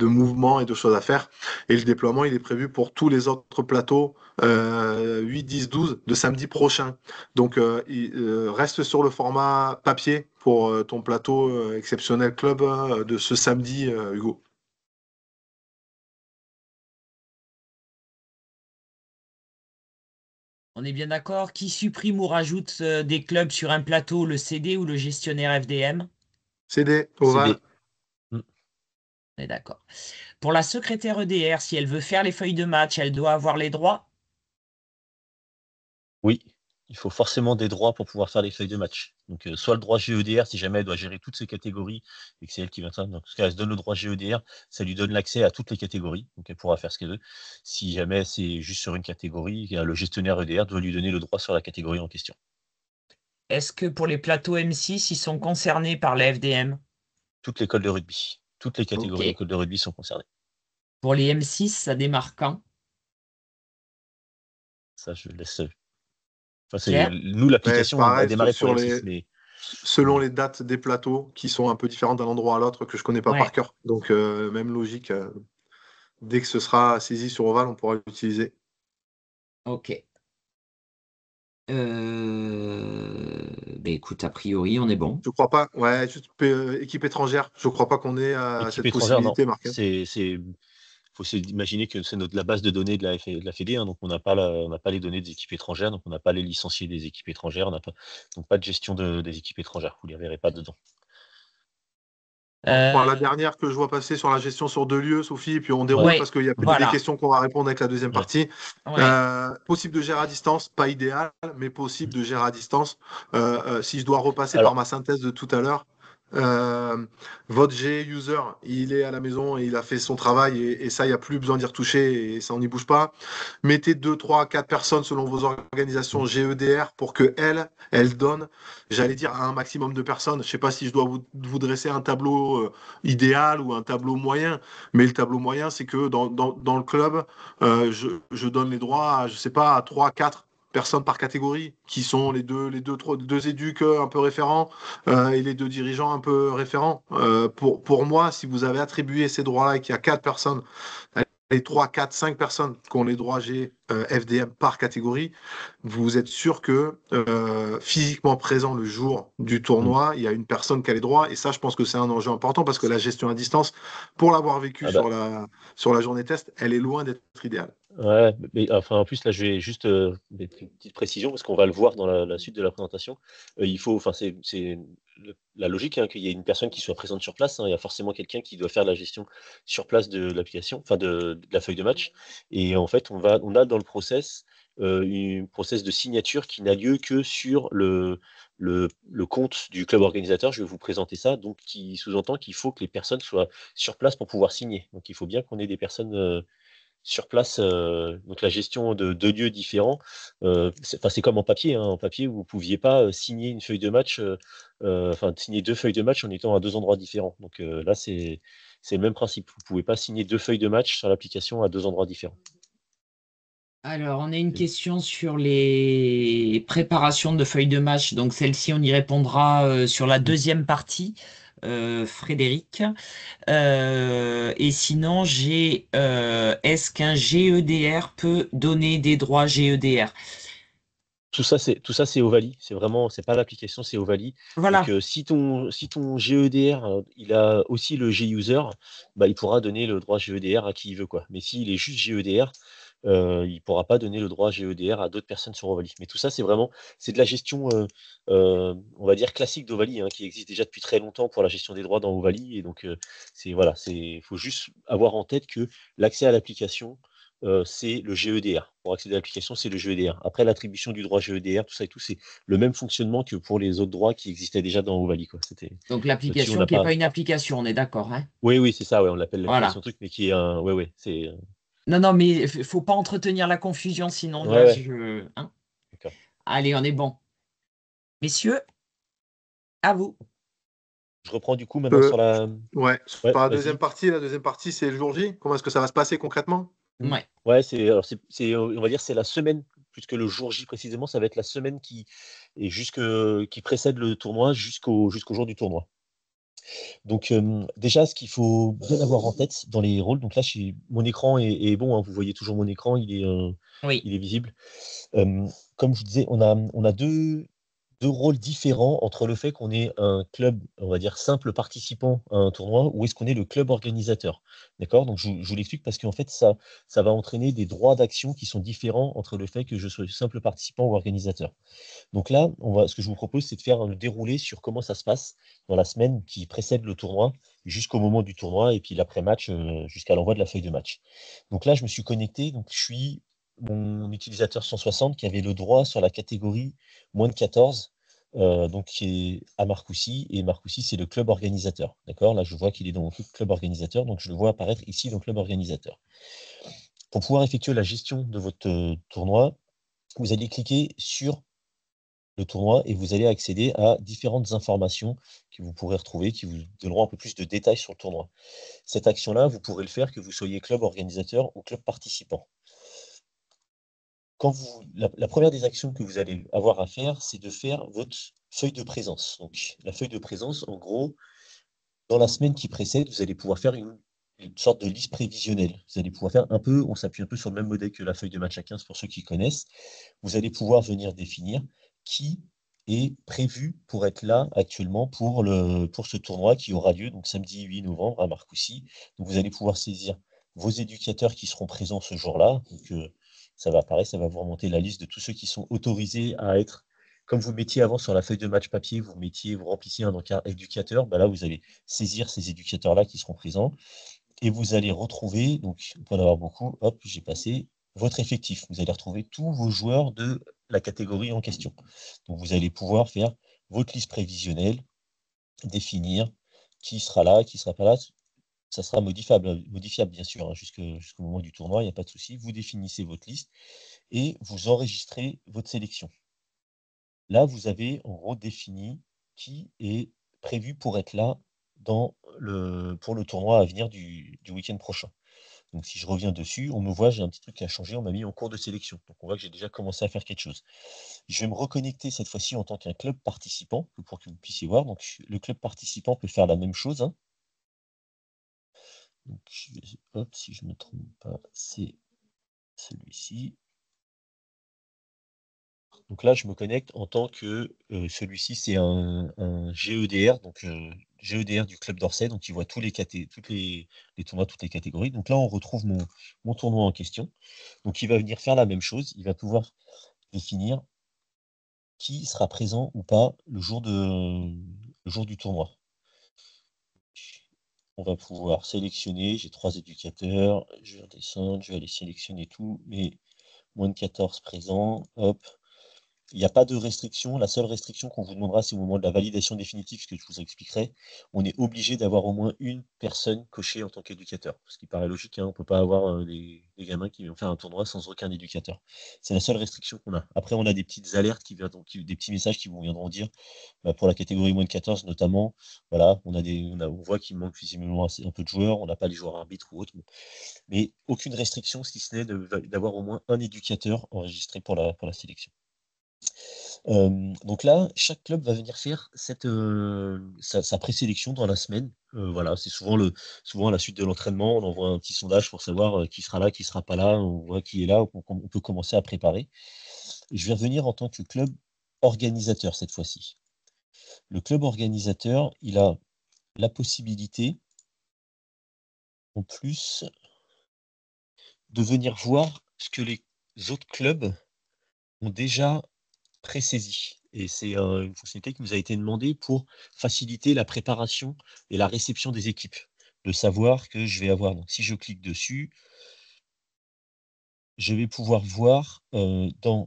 mouvements et de choses à faire. Et le déploiement, il est prévu pour tous les autres plateaux 8, 10, 12 de samedi prochain. Donc, reste sur le format papier pour ton plateau exceptionnel club de ce samedi, Hugo. On est bien d'accord. Qui supprime ou rajoute des clubs sur un plateau, le CD ou le gestionnaire FDM? CD, Oval. CD. Mm. On est d'accord. Pour la secrétaire EDR, si elle veut faire les feuilles de match, elle doit avoir les droits? Oui, il faut forcément des droits pour pouvoir faire les feuilles de match. Donc, soit le droit GEDR, si jamais elle doit gérer toutes ces catégories et que c'est elle qui va faire. Donc, ce cas, elle se donne le droit GEDR, ça lui donne l'accès à toutes les catégories. Donc, elle pourra faire ce qu'elle veut. Si jamais c'est juste sur une catégorie, le gestionnaire EDR doit lui donner le droit sur la catégorie en question. Est-ce que pour les plateaux M6, ils sont concernés par la FDM? Toutes les écoles de rugby, toutes les catégories Ok. d'écoles de rugby sont concernées. Pour les M6, ça démarre quand? Ça, je laisse. Enfin, Pierre? nous, Mais c'est l'application a pareil, démarré pour M6, mais selon les dates des plateaux qui sont un peu différentes d'un endroit à l'autre que je connais pas par Ouais, cœur. Donc, même logique, dès que ce sera saisi sur Oval, on pourra l'utiliser. ok. Ben écoute, a priori, on est bon. Je crois pas. Ouais, juste équipe étrangère. Je crois pas qu'on ait équipe cette étrangère, non. possibilité, Marc. Faut s'imaginer que c'est la base de données de la Fédé, donc on n'a pas les données des équipes étrangères, donc on n'a pas les licenciés des équipes étrangères, on n'a pas, donc pas de gestion des équipes étrangères, vous ne les verrez pas dedans. Bon, la Euh, dernière que je vois passer sur la gestion sur 2 lieux, Sophie, et puis on déroule Ouais, ouais, parce qu'il y a peut-être des voilà. questions qu'on va répondre avec la deuxième ouais. partie. Ouais. Possible de gérer à distance, pas idéal, mais possible de gérer à distance. Si je dois repasser par Alors, ma synthèse de tout à l'heure, euh, votre G-user, il est à la maison et il a fait son travail et ça, il n'y a plus besoin d'y retoucher et ça, on n'y bouge pas. Mettez 2, 3, 4 personnes selon vos organisations GEDR pour que elles donnent, j'allais dire, à un maximum de personnes. Je ne sais pas si je dois vous dresser un tableau idéal ou un tableau moyen, mais le tableau moyen, c'est que dans le club, je donne les droits à, je sais pas, à 3, 4 personnes par catégorie, qui sont deux éduques un peu référents et les 2 dirigeants un peu référents. Pour moi, si vous avez attribué ces droits-là et qu'il y a 4 personnes, les 3, 4, 5 personnes qui ont les droits G, FDM par catégorie, vous êtes sûr que physiquement présent le jour du tournoi, il y a une personne qui a les droits. Et ça, je pense que c'est un enjeu important parce que la gestion à distance, pour l'avoir vécu ah bah, sur la journée test, elle est loin d'être idéale. Ouais, mais enfin, en plus, là, je vais juste mettre une petite précision parce qu'on va le voir dans la suite de la présentation. Il faut, enfin, c'est la logique hein, qu'il y ait une personne qui soit présente sur place, hein. Il y a forcément quelqu'un qui doit faire la gestion sur place de l'application, enfin de la feuille de match. Et en fait, on a dans le process une process de signature qui n'a lieu que sur le compte du club organisateur. Je vais vous présenter ça, donc qui sous-entend qu'il faut que les personnes soient sur place pour pouvoir signer. Donc, il faut bien qu'on ait des personnes sur place, donc la gestion de 2 lieux différents, c'est comme en papier, hein. En papier, vous ne pouviez pas, signer une feuille de match, enfin signer 2 feuilles de match en étant à 2 endroits différents. Donc, là, c'est le même principe. Vous ne pouvez pas signer 2 feuilles de match sur l'application à 2 endroits différents. Alors, on a une Et question sur les préparations de feuilles de match. Donc, celle-ci, on y répondra sur la mmh. deuxième partie, Frédéric. Et sinon, est-ce qu'un GEDR peut donner des droits GEDR? Tout ça, c'est Ovaly. C'est pas l'application, c'est Ovaly. Donc, Voilà. si ton GEDR, il a aussi le G-user, bah, il pourra donner le droit GEDR à qui il veut, quoi. Mais s'il est juste GEDR, il pourra pas donner le droit GEDR à d'autres personnes sur Ovaly. Mais tout ça, c'est de la gestion, on va dire classique d'Ovaly, hein, qui existe déjà depuis très longtemps pour la gestion des droits dans Ovaly. Et donc, voilà, faut juste avoir en tête que l'accès à l'application, c'est le GEDR. Pour accéder à l'application, c'est le GEDR. Après, l'attribution du droit GEDR, tout ça et tout, c'est le même fonctionnement que pour les autres droits qui existaient déjà dans Ovaly, quoi. Donc, Là-dessus, on l'application n'a qui n'est pas. pas une application, on est d'accord, hein? Oui, oui, c'est ça, ouais, on l'appelle l'application Voilà. truc, mais qui est un. Ouais, ouais, c'est. Non, non, mais faut pas entretenir la confusion, sinon, Ouais, là, ouais, hein. d'accord. Allez, on est bon. Messieurs, à vous. Je reprends du coup maintenant Euh, sur la. ouais, Ouais, par vas-y. la deuxième partie, c'est le jour J. Comment est-ce que ça va se passer concrètement? Ouais. Ouais, on va dire, c'est la semaine, plus que le jour J précisément, ça va être la semaine qui précède le tournoi jusqu'au jour du tournoi. Donc, déjà, ce qu'il faut bien avoir en tête dans les rôles, donc là, mon écran est bon, hein, vous voyez toujours mon écran, Oui. il est visible. Euh, Comme je vous disais, on a deux rôles différents entre le fait qu'on est un club, on va dire, simple participant à un tournoi, ou est-ce qu'on est le club organisateur. D'accord? Donc, je vous l'explique parce qu'en fait, ça va entraîner des droits d'action qui sont différents entre le fait que je sois simple participant ou organisateur. Donc là, ce que je vous propose, c'est de faire un déroulé sur comment ça se passe dans la semaine qui précède le tournoi, jusqu'au moment du tournoi, et puis l'après-match, jusqu'à l'envoi de la feuille de match. Donc là, je me suis connecté, donc je suis mon utilisateur 160 qui avait le droit sur la catégorie moins de 14, donc qui est à Marcoussis, et Marcoussis, c'est le club organisateur. D'accord? Là, je vois qu'il est dans mon club organisateur, donc je le vois apparaître ici dans le club organisateur. Pour pouvoir effectuer la gestion de votre tournoi, vous allez cliquer sur le tournoi et vous allez accéder à différentes informations que vous pourrez retrouver, qui vous donneront un peu plus de détails sur le tournoi. Cette action-là, vous pourrez le faire que vous soyez club organisateur ou club participant. La première des actions que vous allez avoir à faire, c'est de faire votre feuille de présence. Donc, la feuille de présence, en gros, dans la semaine qui précède, vous allez pouvoir faire une sorte de liste prévisionnelle. Vous allez pouvoir faire un peu, on s'appuie un peu sur le même modèle que la feuille de match à 15 pour ceux qui connaissent. Vous allez pouvoir venir définir qui est prévu pour être là actuellement pour ce tournoi qui aura lieu donc samedi 8 novembre à Marcoussis. Donc vous allez pouvoir saisir vos éducateurs qui seront présents ce jour-là. Donc ça va apparaître, ça va vous remonter la liste de tous ceux qui sont autorisés à être, comme vous mettiez avant sur la feuille de match papier, vous remplissiez un encart éducateur, bah là vous allez saisir ces éducateurs-là qui seront présents et vous allez retrouver, donc on peut en avoir beaucoup, hop, j'ai passé votre effectif. Vous allez retrouver tous vos joueurs de la catégorie en question. Donc vous allez pouvoir faire votre liste prévisionnelle, définir qui sera là, qui ne sera pas là. Ça sera modifiable bien sûr, hein, jusqu'au moment du tournoi, il n'y a pas de souci. Vous définissez votre liste et vous enregistrez votre sélection. Là, vous avez en gros défini qui est prévu pour être là pour le tournoi à venir du week-end prochain. Donc si je reviens dessus, on me voit, j'ai un petit truc qui a changé, on m'a mis en cours de sélection. Donc on voit que j'ai déjà commencé à faire quelque chose. Je vais me reconnecter cette fois-ci en tant qu'un club participant, pour que vous puissiez voir. Donc le club participant peut faire la même chose, hein. Donc, hop, si je ne me trompe pas, c'est celui-ci. Donc là, je me connecte en tant que celui-ci, c'est un GEDR, donc GEDR du Club d'Orsay, donc il voit tous les tournois, toutes les catégories. Donc là, on retrouve mon tournoi en question. Donc il va venir faire la même chose, il va pouvoir définir qui sera présent ou pas le jour du tournoi. On va pouvoir sélectionner, j'ai 3 éducateurs, je vais redescendre, je vais aller sélectionner tout, mais moins de 14 présents, hop. Il n'y a pas de restriction. La seule restriction qu'on vous demandera, c'est au moment de la validation définitive, ce que je vous expliquerai. On est obligé d'avoir au moins une personne cochée en tant qu'éducateur. Ce qui paraît logique, hein, on ne peut pas avoir des gamins qui vont faire un tournoi sans aucun éducateur. C'est la seule restriction qu'on a. Après, on a des petites alertes, des petits messages qui viendront dire, pour la catégorie moins de 14 notamment, voilà, on voit qu'il manque visiblement un peu de joueurs, on n'a pas les joueurs arbitres ou autres. Bon. Mais aucune restriction, si ce n'est d'avoir au moins un éducateur enregistré pour la sélection. Donc là, chaque club va venir faire sa présélection dans la semaine. Voilà, c'est souvent à la suite de l'entraînement, on envoie un petit sondage pour savoir qui sera là, qui sera pas là, on voit qui est là, on peut commencer à préparer. Je vais revenir en tant que club organisateur cette fois-ci. Le club organisateur, il a la possibilité, en plus, de venir voir ce que les autres clubs ont déjà pré-saisi. Et c'est une fonctionnalité qui nous a été demandée pour faciliter la préparation et la réception des équipes. De savoir que je vais avoir, donc si je clique dessus, je vais pouvoir voir dans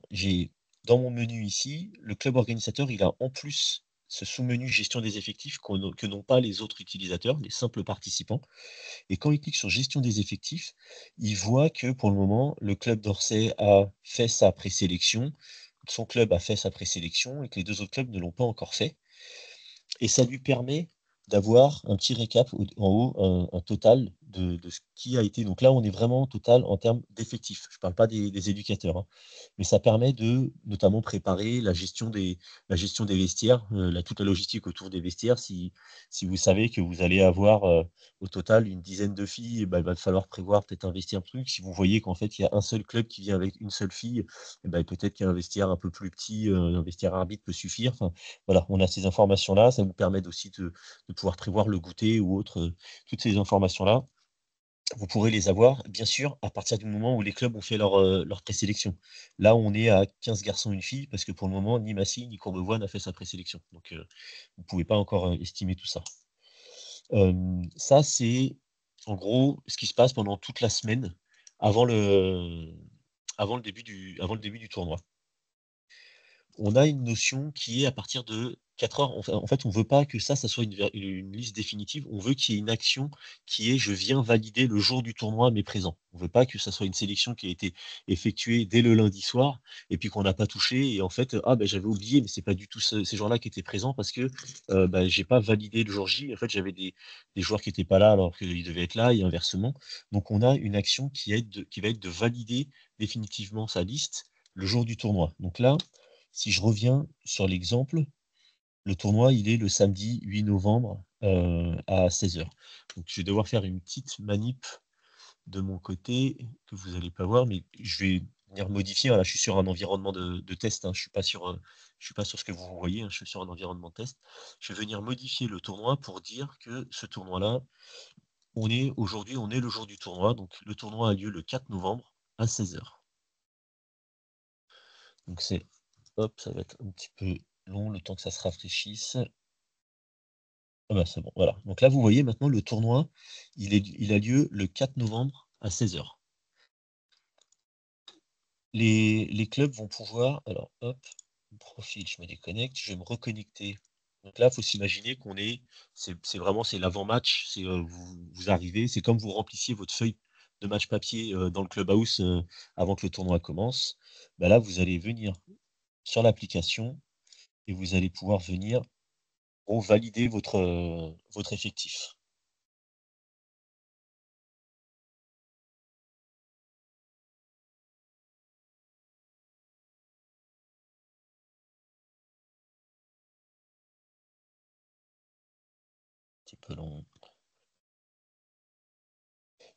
mon menu ici, le club organisateur, il a en plus ce sous-menu gestion des effectifs que n'ont pas les autres utilisateurs, les simples participants. Et quand il clique sur gestion des effectifs, il voit que pour le moment, le club d'Orsay a fait sa présélection, son club a fait sa présélection et que les 2 autres clubs ne l'ont pas encore fait. Et ça lui permet d'avoir un petit récap en haut, un total de ce qui a été. Donc là, on est vraiment au total en termes d'effectifs. Je ne parle pas des éducateurs, hein. Mais ça permet de notamment préparer la gestion des vestiaires, toute la logistique autour des vestiaires. Si vous savez que vous allez avoir au total une dizaine de filles, il va falloir prévoir peut-être un vestiaire truc. Si vous voyez qu'en fait, il y a un seul club qui vient avec une seule fille, peut-être qu'un vestiaire un peu plus petit, un vestiaire arbitre peut suffire. Enfin, voilà, on a ces informations-là. Ça vous permet aussi de pouvoir prévoir le goûter ou autre. Toutes ces informations-là, vous pourrez les avoir, bien sûr, à partir du moment où les clubs ont fait leur présélection. Là, on est à 15 garçons, une fille, parce que pour le moment, ni Massy ni Courbevoie n'a fait sa présélection. Donc, vous ne pouvez pas encore estimer tout ça. Ça, c'est en gros ce qui se passe pendant toute la semaine avant le début du tournoi. On a une notion qui est à partir de 4 heures. En fait, on ne veut pas que ça soit une liste définitive. On veut qu'il y ait une action qui est je viens valider le jour du tournoi mes présents. On ne veut pas que ça soit une sélection qui a été effectuée dès le lundi soir et puis qu'on n'a pas touché. Et en fait, j'avais oublié, mais ce n'est pas du tout ces joueurs-là qui étaient présents parce que je n'ai pas validé le jour J. En fait, j'avais des joueurs qui n'étaient pas là alors qu'ils devaient être là et inversement. Donc, on a une action qui va être de valider définitivement sa liste le jour du tournoi. Donc là, si je reviens sur l'exemple, le tournoi, il est le samedi 8 novembre à 16 h. Donc, je vais devoir faire une petite manip de mon côté que vous n'allez pas voir, mais je vais venir modifier. Voilà, je suis sur un environnement de test. Hein, je suis pas sur ce que vous voyez. Hein, je suis sur un environnement de test. Je vais venir modifier le tournoi pour dire que ce tournoi-là, aujourd'hui, on est le jour du tournoi. Donc, le tournoi a lieu le 4 novembre à 16 h. Donc, hop, ça va être un petit peu long le temps que ça se rafraîchisse. C'est bon, voilà. Donc là, vous voyez maintenant le tournoi, il a lieu le 4 novembre à 16 h. Les clubs vont pouvoir, alors hop, profil, je me déconnecte, je vais me reconnecter. Donc là, il faut s'imaginer c'est l'avant-match, vous arrivez, c'est comme vous remplissiez votre feuille de match papier dans le clubhouse avant que le tournoi commence. Là, vous allez venir sur l'application et vous allez pouvoir venir valider votre effectif. Un petit peu long.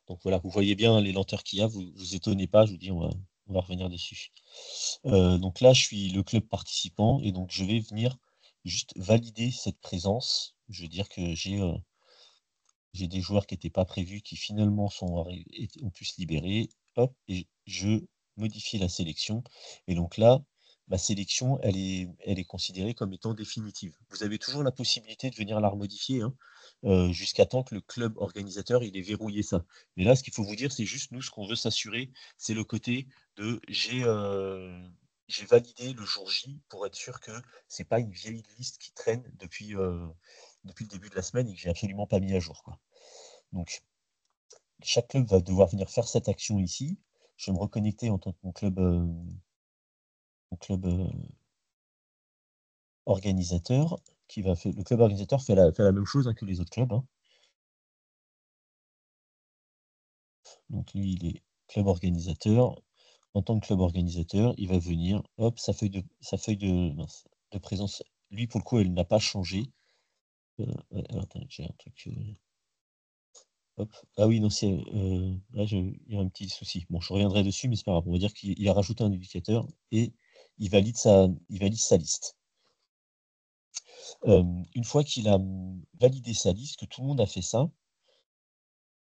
Donc voilà, vous voyez bien les lenteurs qu'il y a, vous étonnez pas, je vous dis, on va revenir dessus. Donc là, je suis le club participant et donc je vais venir juste valider cette présence. Je veux dire que j'ai des joueurs qui n'étaient pas prévus, qui finalement ont pu se libérer. Hop, et je modifie la sélection. Et donc là, ma sélection, elle est considérée comme étant définitive. Vous avez toujours la possibilité de venir la remodifier, hein, jusqu'à temps que le club organisateur il ait verrouillé ça. Mais là, ce qu'il faut vous dire, c'est juste nous, ce qu'on veut s'assurer, c'est le côté de j'ai validé le jour J pour être sûr que c'est pas une vieille liste qui traîne depuis le début de la semaine et que j'ai absolument pas mis à jour, quoi. Donc, chaque club va devoir venir faire cette action ici. Je vais me reconnecter en tant que mon club organisateur. Le club organisateur fait la même chose, hein, que les autres clubs, hein. Donc lui, il est club organisateur. En tant que club organisateur, il va venir, hop, mince, de présence. Lui, pour le coup, elle n'a pas changé. Ouais, alors, attends, j'ai un truc. Hop. Ah oui, non, là, il y a un petit souci. Bon, je reviendrai dessus, mais c'est pas grave. On va dire qu'il a rajouté un indicateur et il valide sa liste. Une fois qu'il a validé sa liste, que tout le monde a fait ça,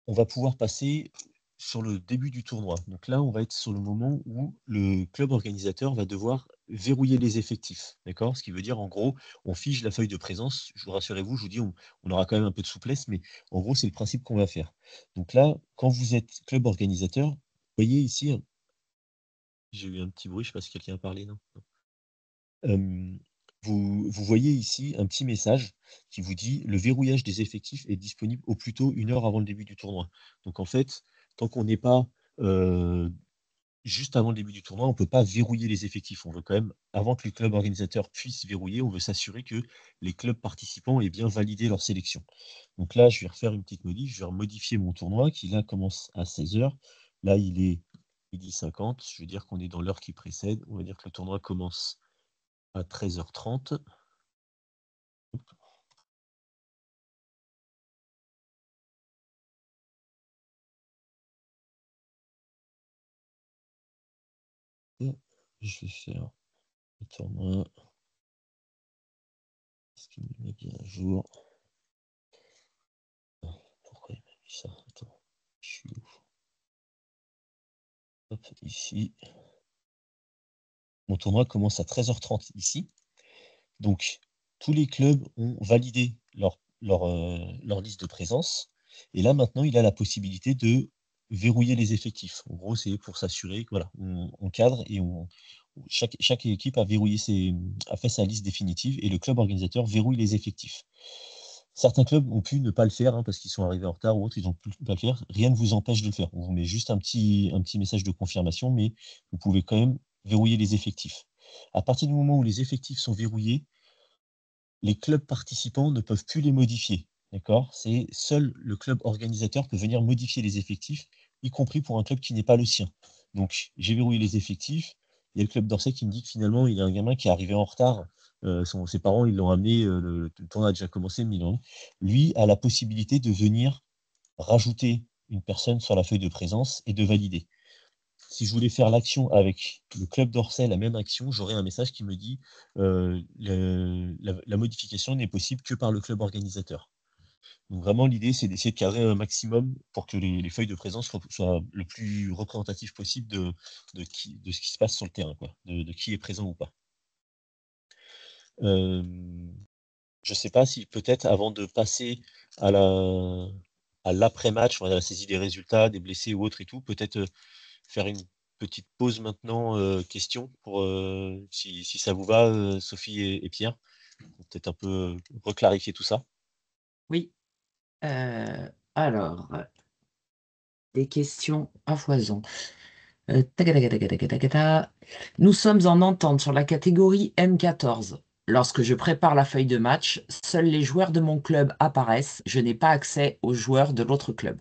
on va pouvoir passer sur le début du tournoi. Donc là, on va être sur le moment où le club organisateur va devoir verrouiller les effectifs. D'accord? Ce qui veut dire, en gros, on fige la feuille de présence. Rassurez-vous, je vous dis, on aura quand même un peu de souplesse, mais en gros, c'est le principe qu'on va faire. Donc là, quand vous êtes club organisateur, vous voyez ici, j'ai eu un petit bruit, je ne sais pas si quelqu'un a parlé, non? Euh, vous voyez ici un petit message qui vous dit le verrouillage des effectifs est disponible au plus tôt 1 heure avant le début du tournoi. Donc en fait, tant qu'on n'est pas juste avant le début du tournoi, on ne peut pas verrouiller les effectifs. On veut quand même, avant que le club organisateur puisse verrouiller, on veut s'assurer que les clubs participants aient bien validé leur sélection. Donc là, je vais refaire une petite modif, je vais modifier mon tournoi qui là commence à 16h. Là, il est 12h50, je veux dire qu'on est dans l'heure qui précède. On va dire que le tournoi commence à 13h30. Je vais faire le tournoi. Est-ce qu'il me met bien à jour? Pourquoi il m'a mis ça? Attends, je suis où? Hop, ici. Mon tournoi commence à 13h30 ici. Donc, tous les clubs ont validé leur liste de présence. Et là, maintenant, il a la possibilité de verrouiller les effectifs. En gros, c'est pour s'assurer que voilà, on cadre et chaque équipe a fait sa liste définitive et le club organisateur verrouille les effectifs. Certains clubs ont pu ne pas le faire, hein, parce qu'ils sont arrivés en retard ou autre, ils n'ont pu pas le faire. Rien ne vous empêche de le faire. On vous met juste un petit message de confirmation, mais vous pouvez quand même verrouiller les effectifs. À partir du moment où les effectifs sont verrouillés, les clubs participants ne peuvent plus les modifier. D'accord? C'est seul le club organisateur peut venir modifier les effectifs, y compris pour un club qui n'est pas le sien. Donc, j'ai verrouillé les effectifs. Il y a le club d'Orsay qui me dit que finalement, il y a un gamin qui est arrivé en retard. Ses parents, ils l'ont amené, le tournoi a déjà commencé, mais lui a la possibilité de venir rajouter une personne sur la feuille de présence et de valider. Si je voulais faire l'action avec le club d'Orsay, la même action, j'aurais un message qui me dit la modification n'est possible que par le club organisateur. Donc vraiment, l'idée, c'est d'essayer de cadrer un maximum pour que les feuilles de présence soient le plus représentatif possible de ce qui se passe sur le terrain, quoi, de qui est présent ou pas. Je ne sais pas si peut-être avant de passer à l'après-match, on va dire la saisie des résultats, des blessés ou autres et tout, peut-être faire une petite pause maintenant, question, pour si ça vous va, Sophie et Pierre, pour peut-être un peu reclarifier tout ça. Oui. Alors, des questions à foison. Taca, taca, taca, taca, taca, taca. Nous sommes en entente sur la catégorie M14. Lorsque je prépare la feuille de match, seuls les joueurs de mon club apparaissent. Je n'ai pas accès aux joueurs de l'autre club.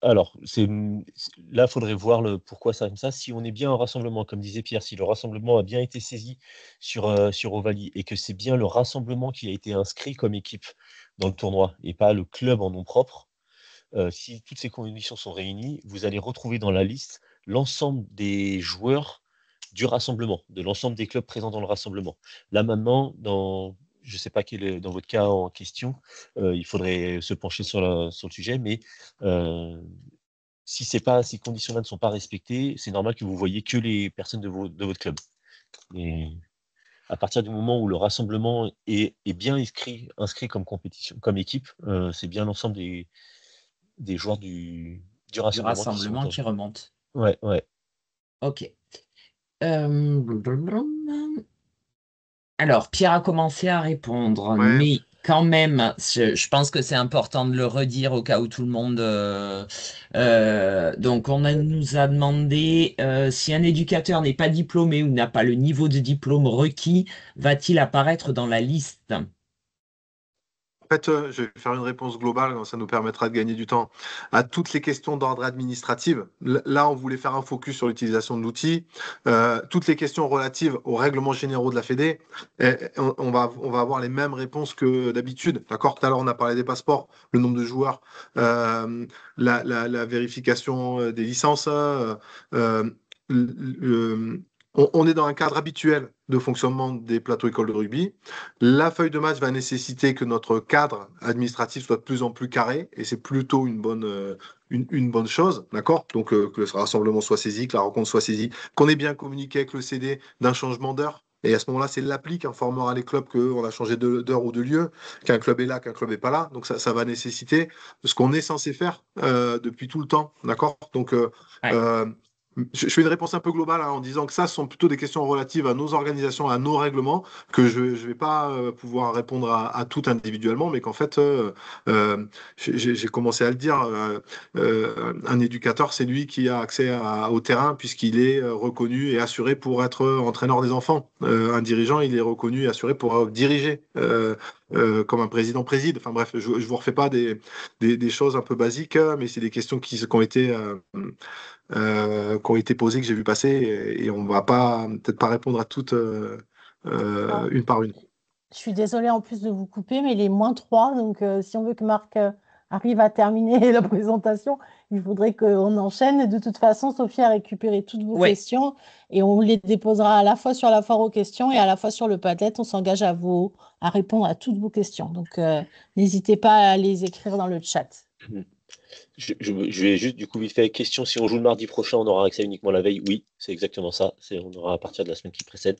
Alors, là, il faudrait voir pourquoi ça comme ça. Si on est bien en rassemblement, comme disait Pierre, si le rassemblement a bien été saisi sur Ovalie et que c'est bien le rassemblement qui a été inscrit comme équipe dans le tournoi et pas le club en nom propre, si toutes ces conditions sont réunies, vous allez retrouver dans la liste l'ensemble des joueurs du rassemblement, de l'ensemble des clubs présents dans le rassemblement. Là maintenant, je ne sais pas quel est dans votre cas en question, il faudrait se pencher sur le sujet, mais si ces conditions-là ne sont pas respectées, c'est normal que vous voyez que les personnes de votre club. Et à partir du moment où le rassemblement est bien inscrit comme compétition, comme équipe, c'est bien l'ensemble des joueurs du Du rassemblement qui sont rassemblement qui remonte. Ouais. Ok. Alors, Pierre a commencé à répondre, Ouais. mais quand même, je pense que c'est important de le redire au cas où tout le monde. Donc, nous a demandé si un éducateur n'est pas diplômé ou n'a pas le niveau de diplôme requis, va-t-il apparaître dans la liste? En fait, je vais faire une réponse globale, ça nous permettra de gagner du temps. À toutes les questions d'ordre administratif, là, on voulait faire un focus sur l'utilisation de l'outil. Toutes les questions relatives aux règlements généraux de la Fédé, on va avoir les mêmes réponses que d'habitude. D'accord? Tout à l'heure, on a parlé des passeports, le nombre de joueurs, la vérification des licences. Euh, on est dans un cadre habituel de fonctionnement des plateaux écoles de rugby. La feuille de match va nécessiter que notre cadre administratif soit de plus en plus carré, et c'est plutôt une bonne chose, d'accord? Donc que le rassemblement soit saisi, que la rencontre soit saisie, qu'on ait bien communiqué avec le CD d'un changement d'heure. Et à ce moment-là, c'est l'appli qui informera les clubs qu'on a changé d'heure ou de lieu, qu'un club est là, qu'un club n'est pas là. Donc ça va nécessiter ce qu'on est censé faire depuis tout le temps, d'accord? Donc Ouais. euh, je fais une réponse un peu globale hein, en disant que ça, ce sont plutôt des questions relatives à nos organisations, à nos règlements, que je ne vais pas pouvoir répondre à tout individuellement, mais qu'en fait, j'ai commencé à le dire, un éducateur, c'est lui qui a accès au terrain puisqu'il est reconnu et assuré pour être entraîneur des enfants. Un dirigeant, il est reconnu et assuré pour diriger. Comme un président préside. Enfin bref, je ne vous refais pas des choses un peu basiques, mais c'est des questions qui ont été posées, que j'ai vu passer, et on va peut-être pas répondre à toutes Ah, une par une. je suis désolée en plus de vous couper, mais il est -3. Donc, si on veut que Marc arrive à terminer la présentation, il faudrait qu'on enchaîne. De toute façon, Sophie a récupéré toutes vos Ouais. questions et on les déposera à la fois sur la foire aux questions et à la fois sur le Padlet. On s'engage à répondre à toutes vos questions. Donc, n'hésitez pas à les écrire dans le chat. Je vais juste du coup vite fait question, si on joue le mardi prochain, on aura accès uniquement la veille. Oui, c'est exactement ça. On aura à partir de la semaine qui précède.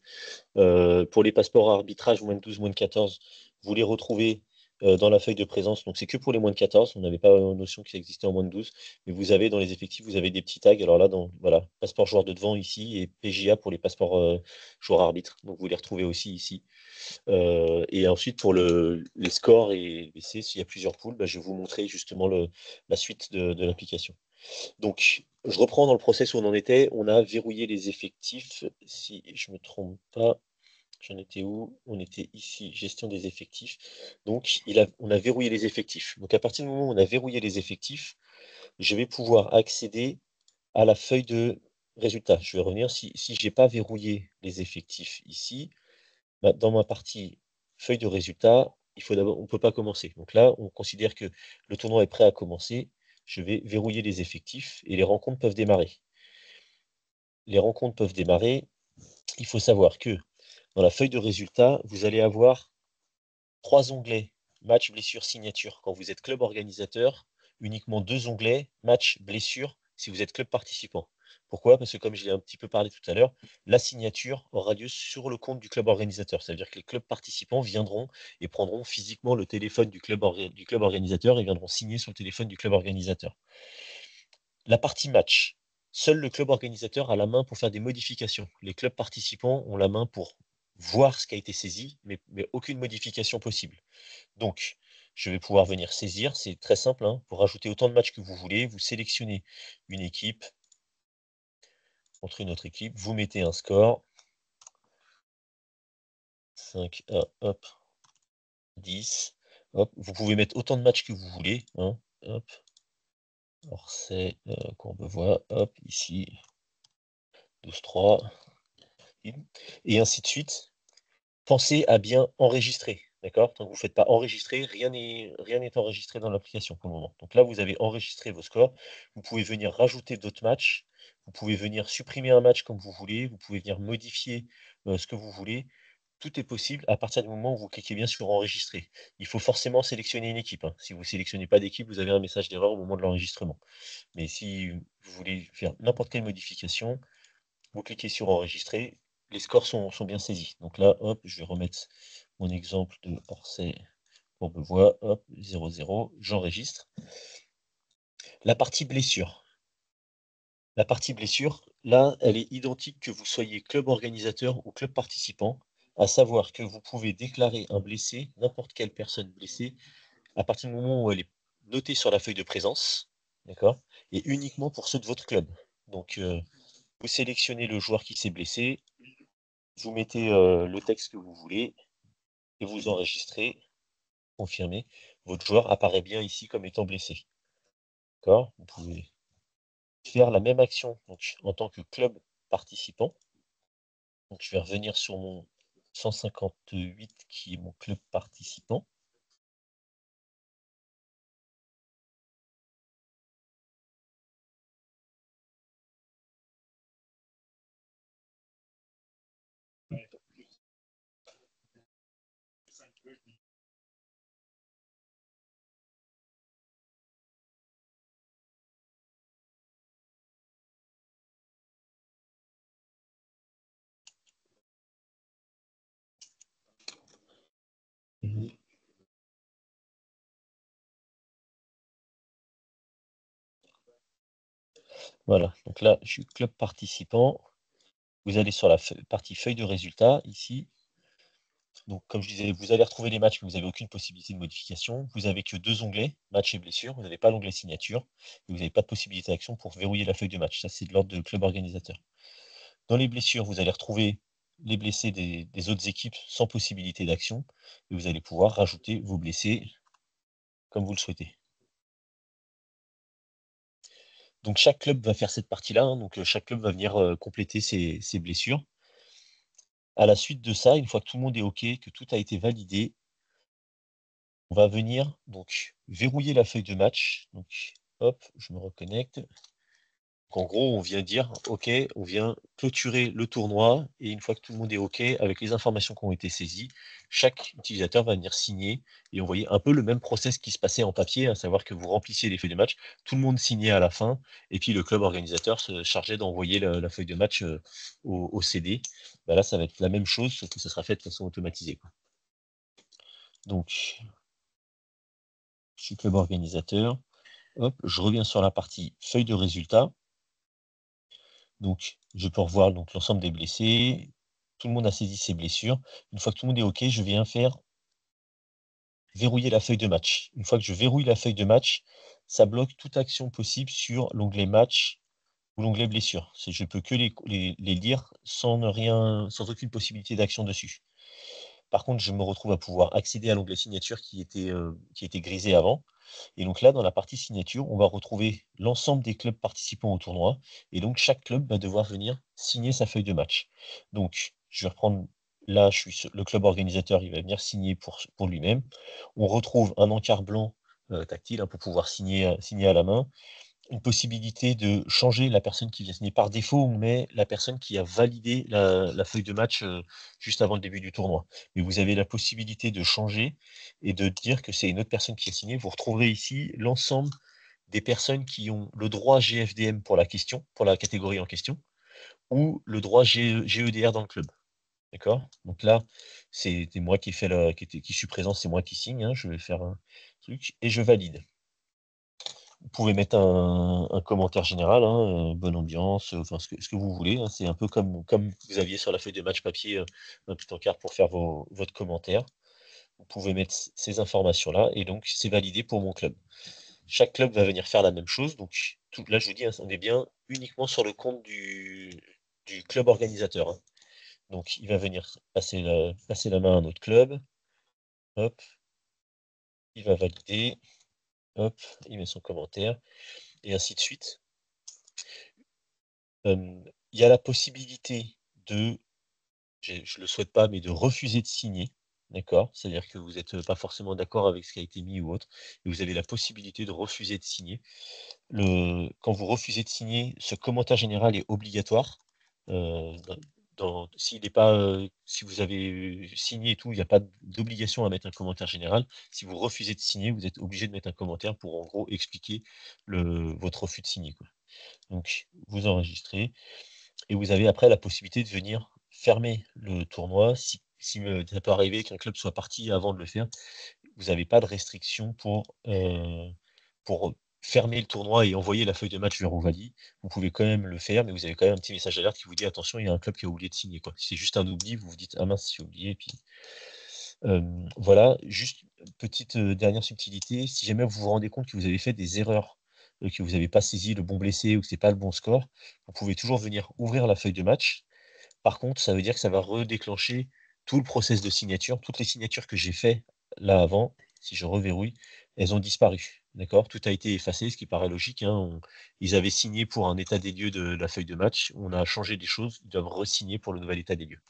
Pour les passeports à arbitrage moins de 12, moins de 14, vous les retrouvez dans la feuille de présence. Donc c'est que pour les moins de 14. On n'avait pas notion que ça existait en moins de 12. Mais vous avez dans les effectifs, vous avez des petits tags. Alors là, voilà, passeport joueur de devant ici et PJA pour les passeports joueurs arbitres. Donc vous les retrouvez aussi ici. Et ensuite, pour les scores et s'il y a plusieurs poules, je vais vous montrer justement la suite de l'application. Donc, je reprends dans le process où on en était. On a verrouillé les effectifs. Si je ne me trompe pas, j'en étais où? On était ici, gestion des effectifs. Donc, on a verrouillé les effectifs. Donc, à partir du moment où on a verrouillé les effectifs, je vais pouvoir accéder à la feuille de résultats. Je vais revenir. Si je n'ai pas verrouillé les effectifs ici, dans ma partie feuille de résultats, on ne peut pas commencer. Donc là, on considère que le tournoi est prêt à commencer. Je vais verrouiller les effectifs et les rencontres peuvent démarrer. Les rencontres peuvent démarrer. Il faut savoir que dans la feuille de résultats, vous allez avoir 3 onglets match, blessure, signature. Quand vous êtes club organisateur, uniquement 2 onglets match, blessure si vous êtes club participant. Pourquoi? Parce que comme je l'ai un petit peu parlé tout à l'heure, la signature aura lieu sur le compte du club organisateur. Ça veut dire que les clubs participants viendront et prendront physiquement le téléphone du club organisateur et viendront signer sur le téléphone du club organisateur. La partie match, seul le club organisateur a la main pour faire des modifications. Les clubs participants ont la main pour voir ce qui a été saisi, mais aucune modification possible. Donc, je vais pouvoir venir saisir. C'est très simple. Pour rajouter autant de matchs que vous voulez, vous sélectionnez une équipe contre une autre équipe. Vous mettez un score. 5 à hop, 10. Hop. Vous pouvez mettre autant de matchs que vous voulez. Hop. Alors, c'est Courbevoie. Hop, ici. 12-3. Et ainsi de suite. Pensez à bien enregistrer. D'accord? Tant que vous ne faites pas enregistrer, rien n'est enregistré dans l'application pour le moment. Donc là, vous avez enregistré vos scores. Vous pouvez venir rajouter d'autres matchs. Vous pouvez venir supprimer un match comme vous voulez. Vous pouvez venir modifier ce que vous voulez. tout est possible à partir du moment où vous cliquez bien sur enregistrer. Il faut forcément sélectionner une équipe, hein. Si vous ne sélectionnez pas d'équipe, vous avez un message d'erreur au moment de l'enregistrement. Mais si vous voulez faire n'importe quelle modification, vous cliquez sur enregistrer, les scores sont bien saisis. Donc là, hop, je vais remettre mon exemple de Orsay Courbevoie, hop, 0-0, j'enregistre. La partie blessure. La partie blessure, là, elle est identique que vous soyez club organisateur ou club participant, à savoir que vous pouvez déclarer un blessé, n'importe quelle personne blessée, à partir du moment où elle est notée sur la feuille de présence, d'accord, et uniquement pour ceux de votre club. Donc, vous sélectionnez le joueur qui s'est blessé, vous mettez le texte que vous voulez, et vous enregistrez, confirmez, votre joueur apparaît bien ici comme étant blessé. D'accord? Vous pouvez faire la même action donc, en tant que club participant. Donc, je vais revenir sur mon 158 qui est mon club participant. Voilà, donc là, je suis club participant. Vous allez sur la partie feuille de résultats, ici. Donc, comme je disais, vous allez retrouver les matchs, mais vous n'avez aucune possibilité de modification. Vous n'avez que 2 onglets, match et blessure. Vous n'avez pas l'onglet signature. Et vous n'avez pas de possibilité d'action pour verrouiller la feuille de match. Ça, c'est de l'ordre de club organisateur. Dans les blessures, vous allez retrouver les blessés des autres équipes sans possibilité d'action. Et vous allez pouvoir rajouter vos blessés comme vous le souhaitez. Donc, chaque club va faire cette partie-là, hein. Donc, chaque club va venir compléter ses blessures. À la suite de ça, une fois que tout le monde est OK, que tout a été validé, on va venir donc verrouiller la feuille de match. Donc, hop, je me reconnecte. Donc, en gros, on vient dire, OK, on vient clôturer le tournoi. Et une fois que tout le monde est OK, avec les informations qui ont été saisies, chaque utilisateur va venir signer et envoyer un peu le même process qui se passait en papier, à savoir que vous remplissiez les feuilles de match, tout le monde signait à la fin, et puis le club organisateur se chargeait d'envoyer la feuille de match au CD. Bah là, ça va être la même chose, sauf que ça sera fait de façon automatisée, quoi. Donc, je suis club organisateur. Hop, je reviens sur la partie feuille de résultats. Donc, je peux revoir donc, l'ensemble des blessés. Tout le monde a saisi ses blessures. Une fois que tout le monde est OK, je viens faire verrouiller la feuille de match. Une fois que je verrouille la feuille de match, ça bloque toute action possible sur l'onglet match ou l'onglet blessure. Je ne peux que les lire sans aucune possibilité d'action dessus. Par contre, je me retrouve à pouvoir accéder à l'onglet signature qui était grisé avant. Et donc là, dans la partie signature, on va retrouver l'ensemble des clubs participants au tournoi. Et donc, chaque club va devoir venir signer sa feuille de match. Donc, je vais reprendre. Là, je suis le club organisateur, il va venir signer pour lui-même. On retrouve un encart blanc tactile, hein, pour pouvoir signer à la main. Une possibilité de changer la personne qui vient signer. Par défaut, on met la personne qui a validé la feuille de match juste avant le début du tournoi. Mais vous avez la possibilité de changer et de dire que c'est une autre personne qui a signé. Vous retrouverez ici l'ensemble des personnes qui ont le droit GFDM pour la catégorie en question, ou le droit GEDR dans le club. D'accord? Donc là, c'est moi qui suis présent, c'est moi qui signe, hein. Je vais faire un truc et je valide. Vous pouvez mettre un commentaire général, hein, bonne ambiance, enfin ce que vous voulez, hein. C'est un peu comme vous aviez sur la feuille de match papier, un petit encart pour faire votre commentaire. Vous pouvez mettre ces informations-là et donc c'est validé pour mon club. Chaque club va venir faire la même chose. Donc là, je vous dis, hein, on est bien uniquement sur le compte du club organisateur, hein. Donc il va venir passer la main à un autre club. Hop, il va valider. Hop, il met son commentaire et ainsi de suite. Il y a la possibilité de, je ne le souhaite pas, mais de refuser de signer. D'accord? C'est-à-dire que vous n'êtes pas forcément d'accord avec ce qui a été mis ou autre, et vous avez la possibilité de refuser de signer. Quand vous refusez de signer, ce commentaire général est obligatoire s'il n'est pas, si vous avez signé et tout, il n'y a pas d'obligation à mettre un commentaire général. Si vous refusez de signer, vous êtes obligé de mettre un commentaire pour en gros expliquer votre refus de signer, quoi. Donc, vous enregistrez et vous avez après la possibilité de venir fermer le tournoi. Si ça peut arriver qu'un club soit parti avant de le faire, vous n'avez pas de restriction pour fermer le tournoi et envoyer la feuille de match vers Ovalie. Vous pouvez quand même le faire, mais vous avez quand même un petit message d'alerte qui vous dit attention, il y a un club qui a oublié de signer, quoi. Si c'est juste un oubli, vous vous dites ah mince, j'ai oublié. Et puis voilà, juste petite dernière subtilité. Si jamais vous vous rendez compte que vous avez fait des erreurs, que vous n'avez pas saisi le bon blessé ou que c'est pas le bon score, vous pouvez toujours venir ouvrir la feuille de match. Par contre, ça veut dire que ça va redéclencher tout le process de signature. Toutes les signatures que j'ai fait là avant, si je reverrouille, elles ont disparu. D'accord? Tout a été effacé, ce qui paraît logique, hein. Ils avaient signé pour un état des lieux de la feuille de match. On a changé des choses. Ils doivent re-signer pour le nouvel état des lieux.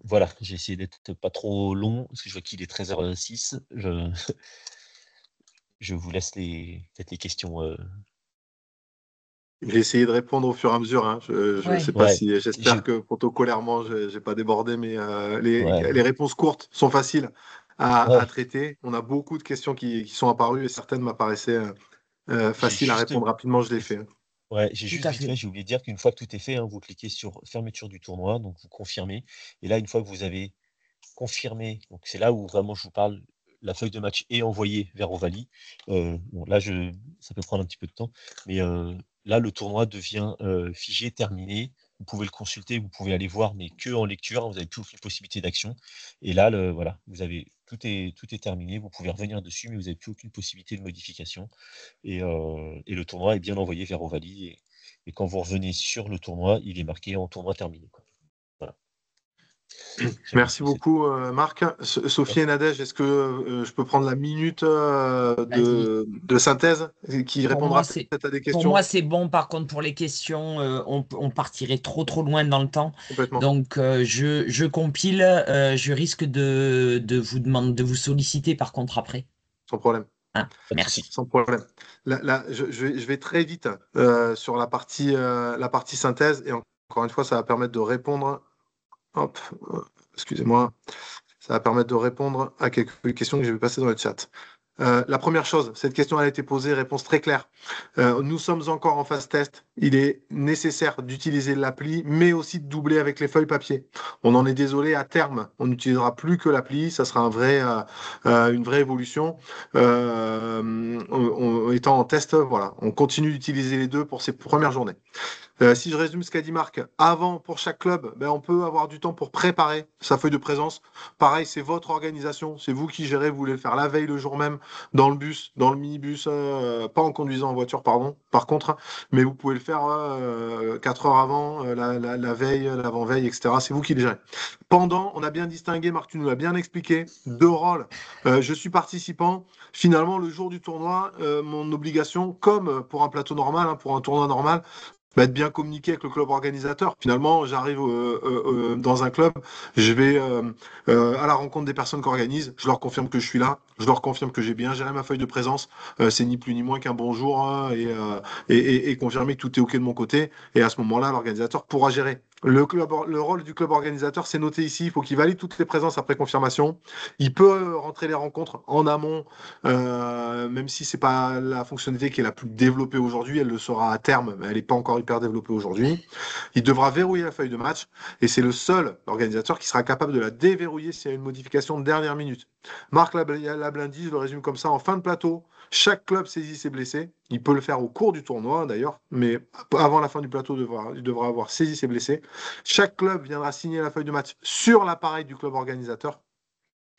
Voilà, j'ai essayé d'être pas trop long, parce que je vois qu'il est 13h06. Je vous laisse peut-être les questions. J'ai essayé de répondre au fur et à mesure, hein. Je Ouais. sais pas Ouais, si, j'espère que protocolairement, j'ai pas débordé, mais ouais, les réponses courtes sont faciles à ouais. traiter. On a beaucoup de questions qui sont apparues et certaines m'apparaissaient J'ai faciles à juste répondre rapidement, je l'ai fait, hein. Ouais, j'ai Tout juste à vite fait. fait, j'ai oublié de dire qu'une fois que tout est fait, hein, vous cliquez sur fermeture du tournoi, donc vous confirmez. Et là, une fois que vous avez confirmé, donc c'est là où vraiment je vous parle, la feuille de match est envoyée vers Ovalie. Bon, là, ça peut prendre un petit peu de temps, mais là, le tournoi devient figé, terminé. Vous pouvez le consulter, vous pouvez aller voir, mais que en lecture, hein, vous n'avez plus aucune possibilité d'action. Et là, voilà, tout est terminé. Vous pouvez revenir dessus, mais vous n'avez plus aucune possibilité de modification. Et le tournoi est bien envoyé vers Ovalie. Et quand vous revenez sur le tournoi, il est marqué en tournoi terminé, quoi. Voilà. Merci C'est- beaucoup, Marc. Sophie et Nadège, est-ce que je peux prendre la minute Vas-y. de synthèse qui Pour moi, répondra c'est peut-être à des pour moi, questions c'est bon. Par contre, pour les questions, on partirait trop loin dans le temps. complètement, Donc, je compile. Je risque de vous solliciter par contre après. sans problème? Hein, Pas de souci. merci. Sans problème. Là, je vais très vite sur la partie synthèse et encore une fois, ça va permettre de répondre. Hop, excusez-moi. Ça va permettre de répondre à quelques questions que j'ai vu passer dans le chat. La première chose, cette question a été posée, réponse très claire. Nous sommes encore en phase test. Il est nécessaire d'utiliser l'appli, mais aussi de doubler avec les feuilles papier. On en est désolé, à terme, on n'utilisera plus que l'appli. Ça sera une vraie évolution. Étant en test, voilà, on continue d'utiliser les deux pour ces premières journées. Si je résume ce qu'a dit Marc, avant, pour chaque club, ben, on peut avoir du temps pour préparer sa feuille de présence. Pareil, c'est votre organisation, c'est vous qui gérez, vous voulez le faire la veille, le jour même, dans le bus, dans le minibus, pas en conduisant en voiture, pardon, par contre, mais vous pouvez le faire 4 heures avant, la veille, l'avant-veille, etc. C'est vous qui le gérez. Pendant, on a bien distingué, Marc, tu nous l'as bien expliqué, deux rôles. Je suis participant. Finalement, le jour du tournoi, mon obligation, comme pour un plateau normal, hein, pour un tournoi normal, de bien communiquer avec le club organisateur. Finalement, j'arrive dans un club, je vais à la rencontre des personnes qui organisent, je leur confirme que je suis là, je leur confirme que j'ai bien géré ma feuille de présence, c'est ni plus ni moins qu'un bonjour, hein, et confirmer que tout est OK de mon côté. Et à ce moment-là, l'organisateur pourra gérer. Le rôle du club organisateur, c'est noté ici, il faut qu'il valide toutes les présences après confirmation. Il peut rentrer les rencontres en amont, même si c'est pas la fonctionnalité qui est la plus développée aujourd'hui, elle le sera à terme, mais elle n'est pas encore hyper développée aujourd'hui. Il devra verrouiller la feuille de match et c'est le seul organisateur qui sera capable de la déverrouiller s'il y a une modification de dernière minute. Marc Lablindi, je le résume comme ça, en fin de plateau, chaque club saisit ses blessés. Il peut le faire au cours du tournoi d'ailleurs, mais avant la fin du plateau, il devra avoir saisi ses blessés. Chaque club viendra signer la feuille de match sur l'appareil du club organisateur.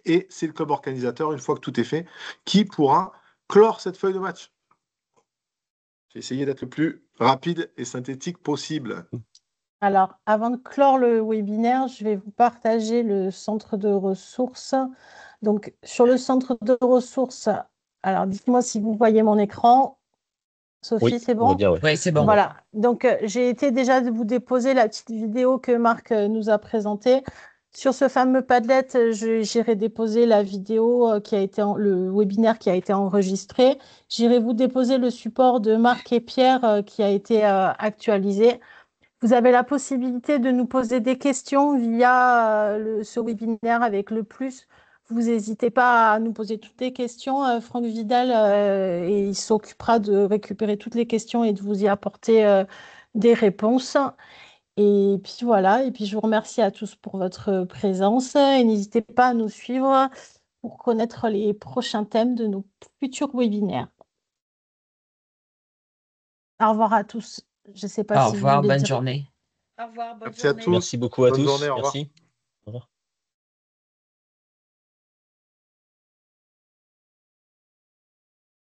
Et c'est le club organisateur, une fois que tout est fait, qui pourra clore cette feuille de match. J'ai essayé d'être le plus rapide et synthétique possible. Alors, avant de clore le webinaire, je vais vous partager le centre de ressources. Donc, sur le centre de ressources, alors dites-moi si vous voyez mon écran. Sophie, Oui, c'est on va bon? bien, ouais. Oui, c'est bon. Voilà. Donc, j'ai été déjà de vous déposer la petite vidéo que Marc nous a présentée. Sur ce fameux Padlet, j'irai déposer la vidéo le webinaire qui a été enregistré. J'irai vous déposer le support de Marc et Pierre qui a été actualisé. Vous avez la possibilité de nous poser des questions via ce webinaire avec le plus. Vous n'hésitez pas à nous poser toutes les questions. Franck Vidal, et il s'occupera de récupérer toutes les questions et de vous y apporter des réponses. Et puis voilà, et puis je vous remercie à tous pour votre présence et n'hésitez pas à nous suivre pour connaître les prochains thèmes de nos futurs webinaires. Au revoir à tous. Je ne sais pas Au si vous revoir, voulez bonne dire. journée. Au revoir, bonne Merci à journée. tous. Merci beaucoup à Bonne tous. journée, au revoir. Merci. Au revoir.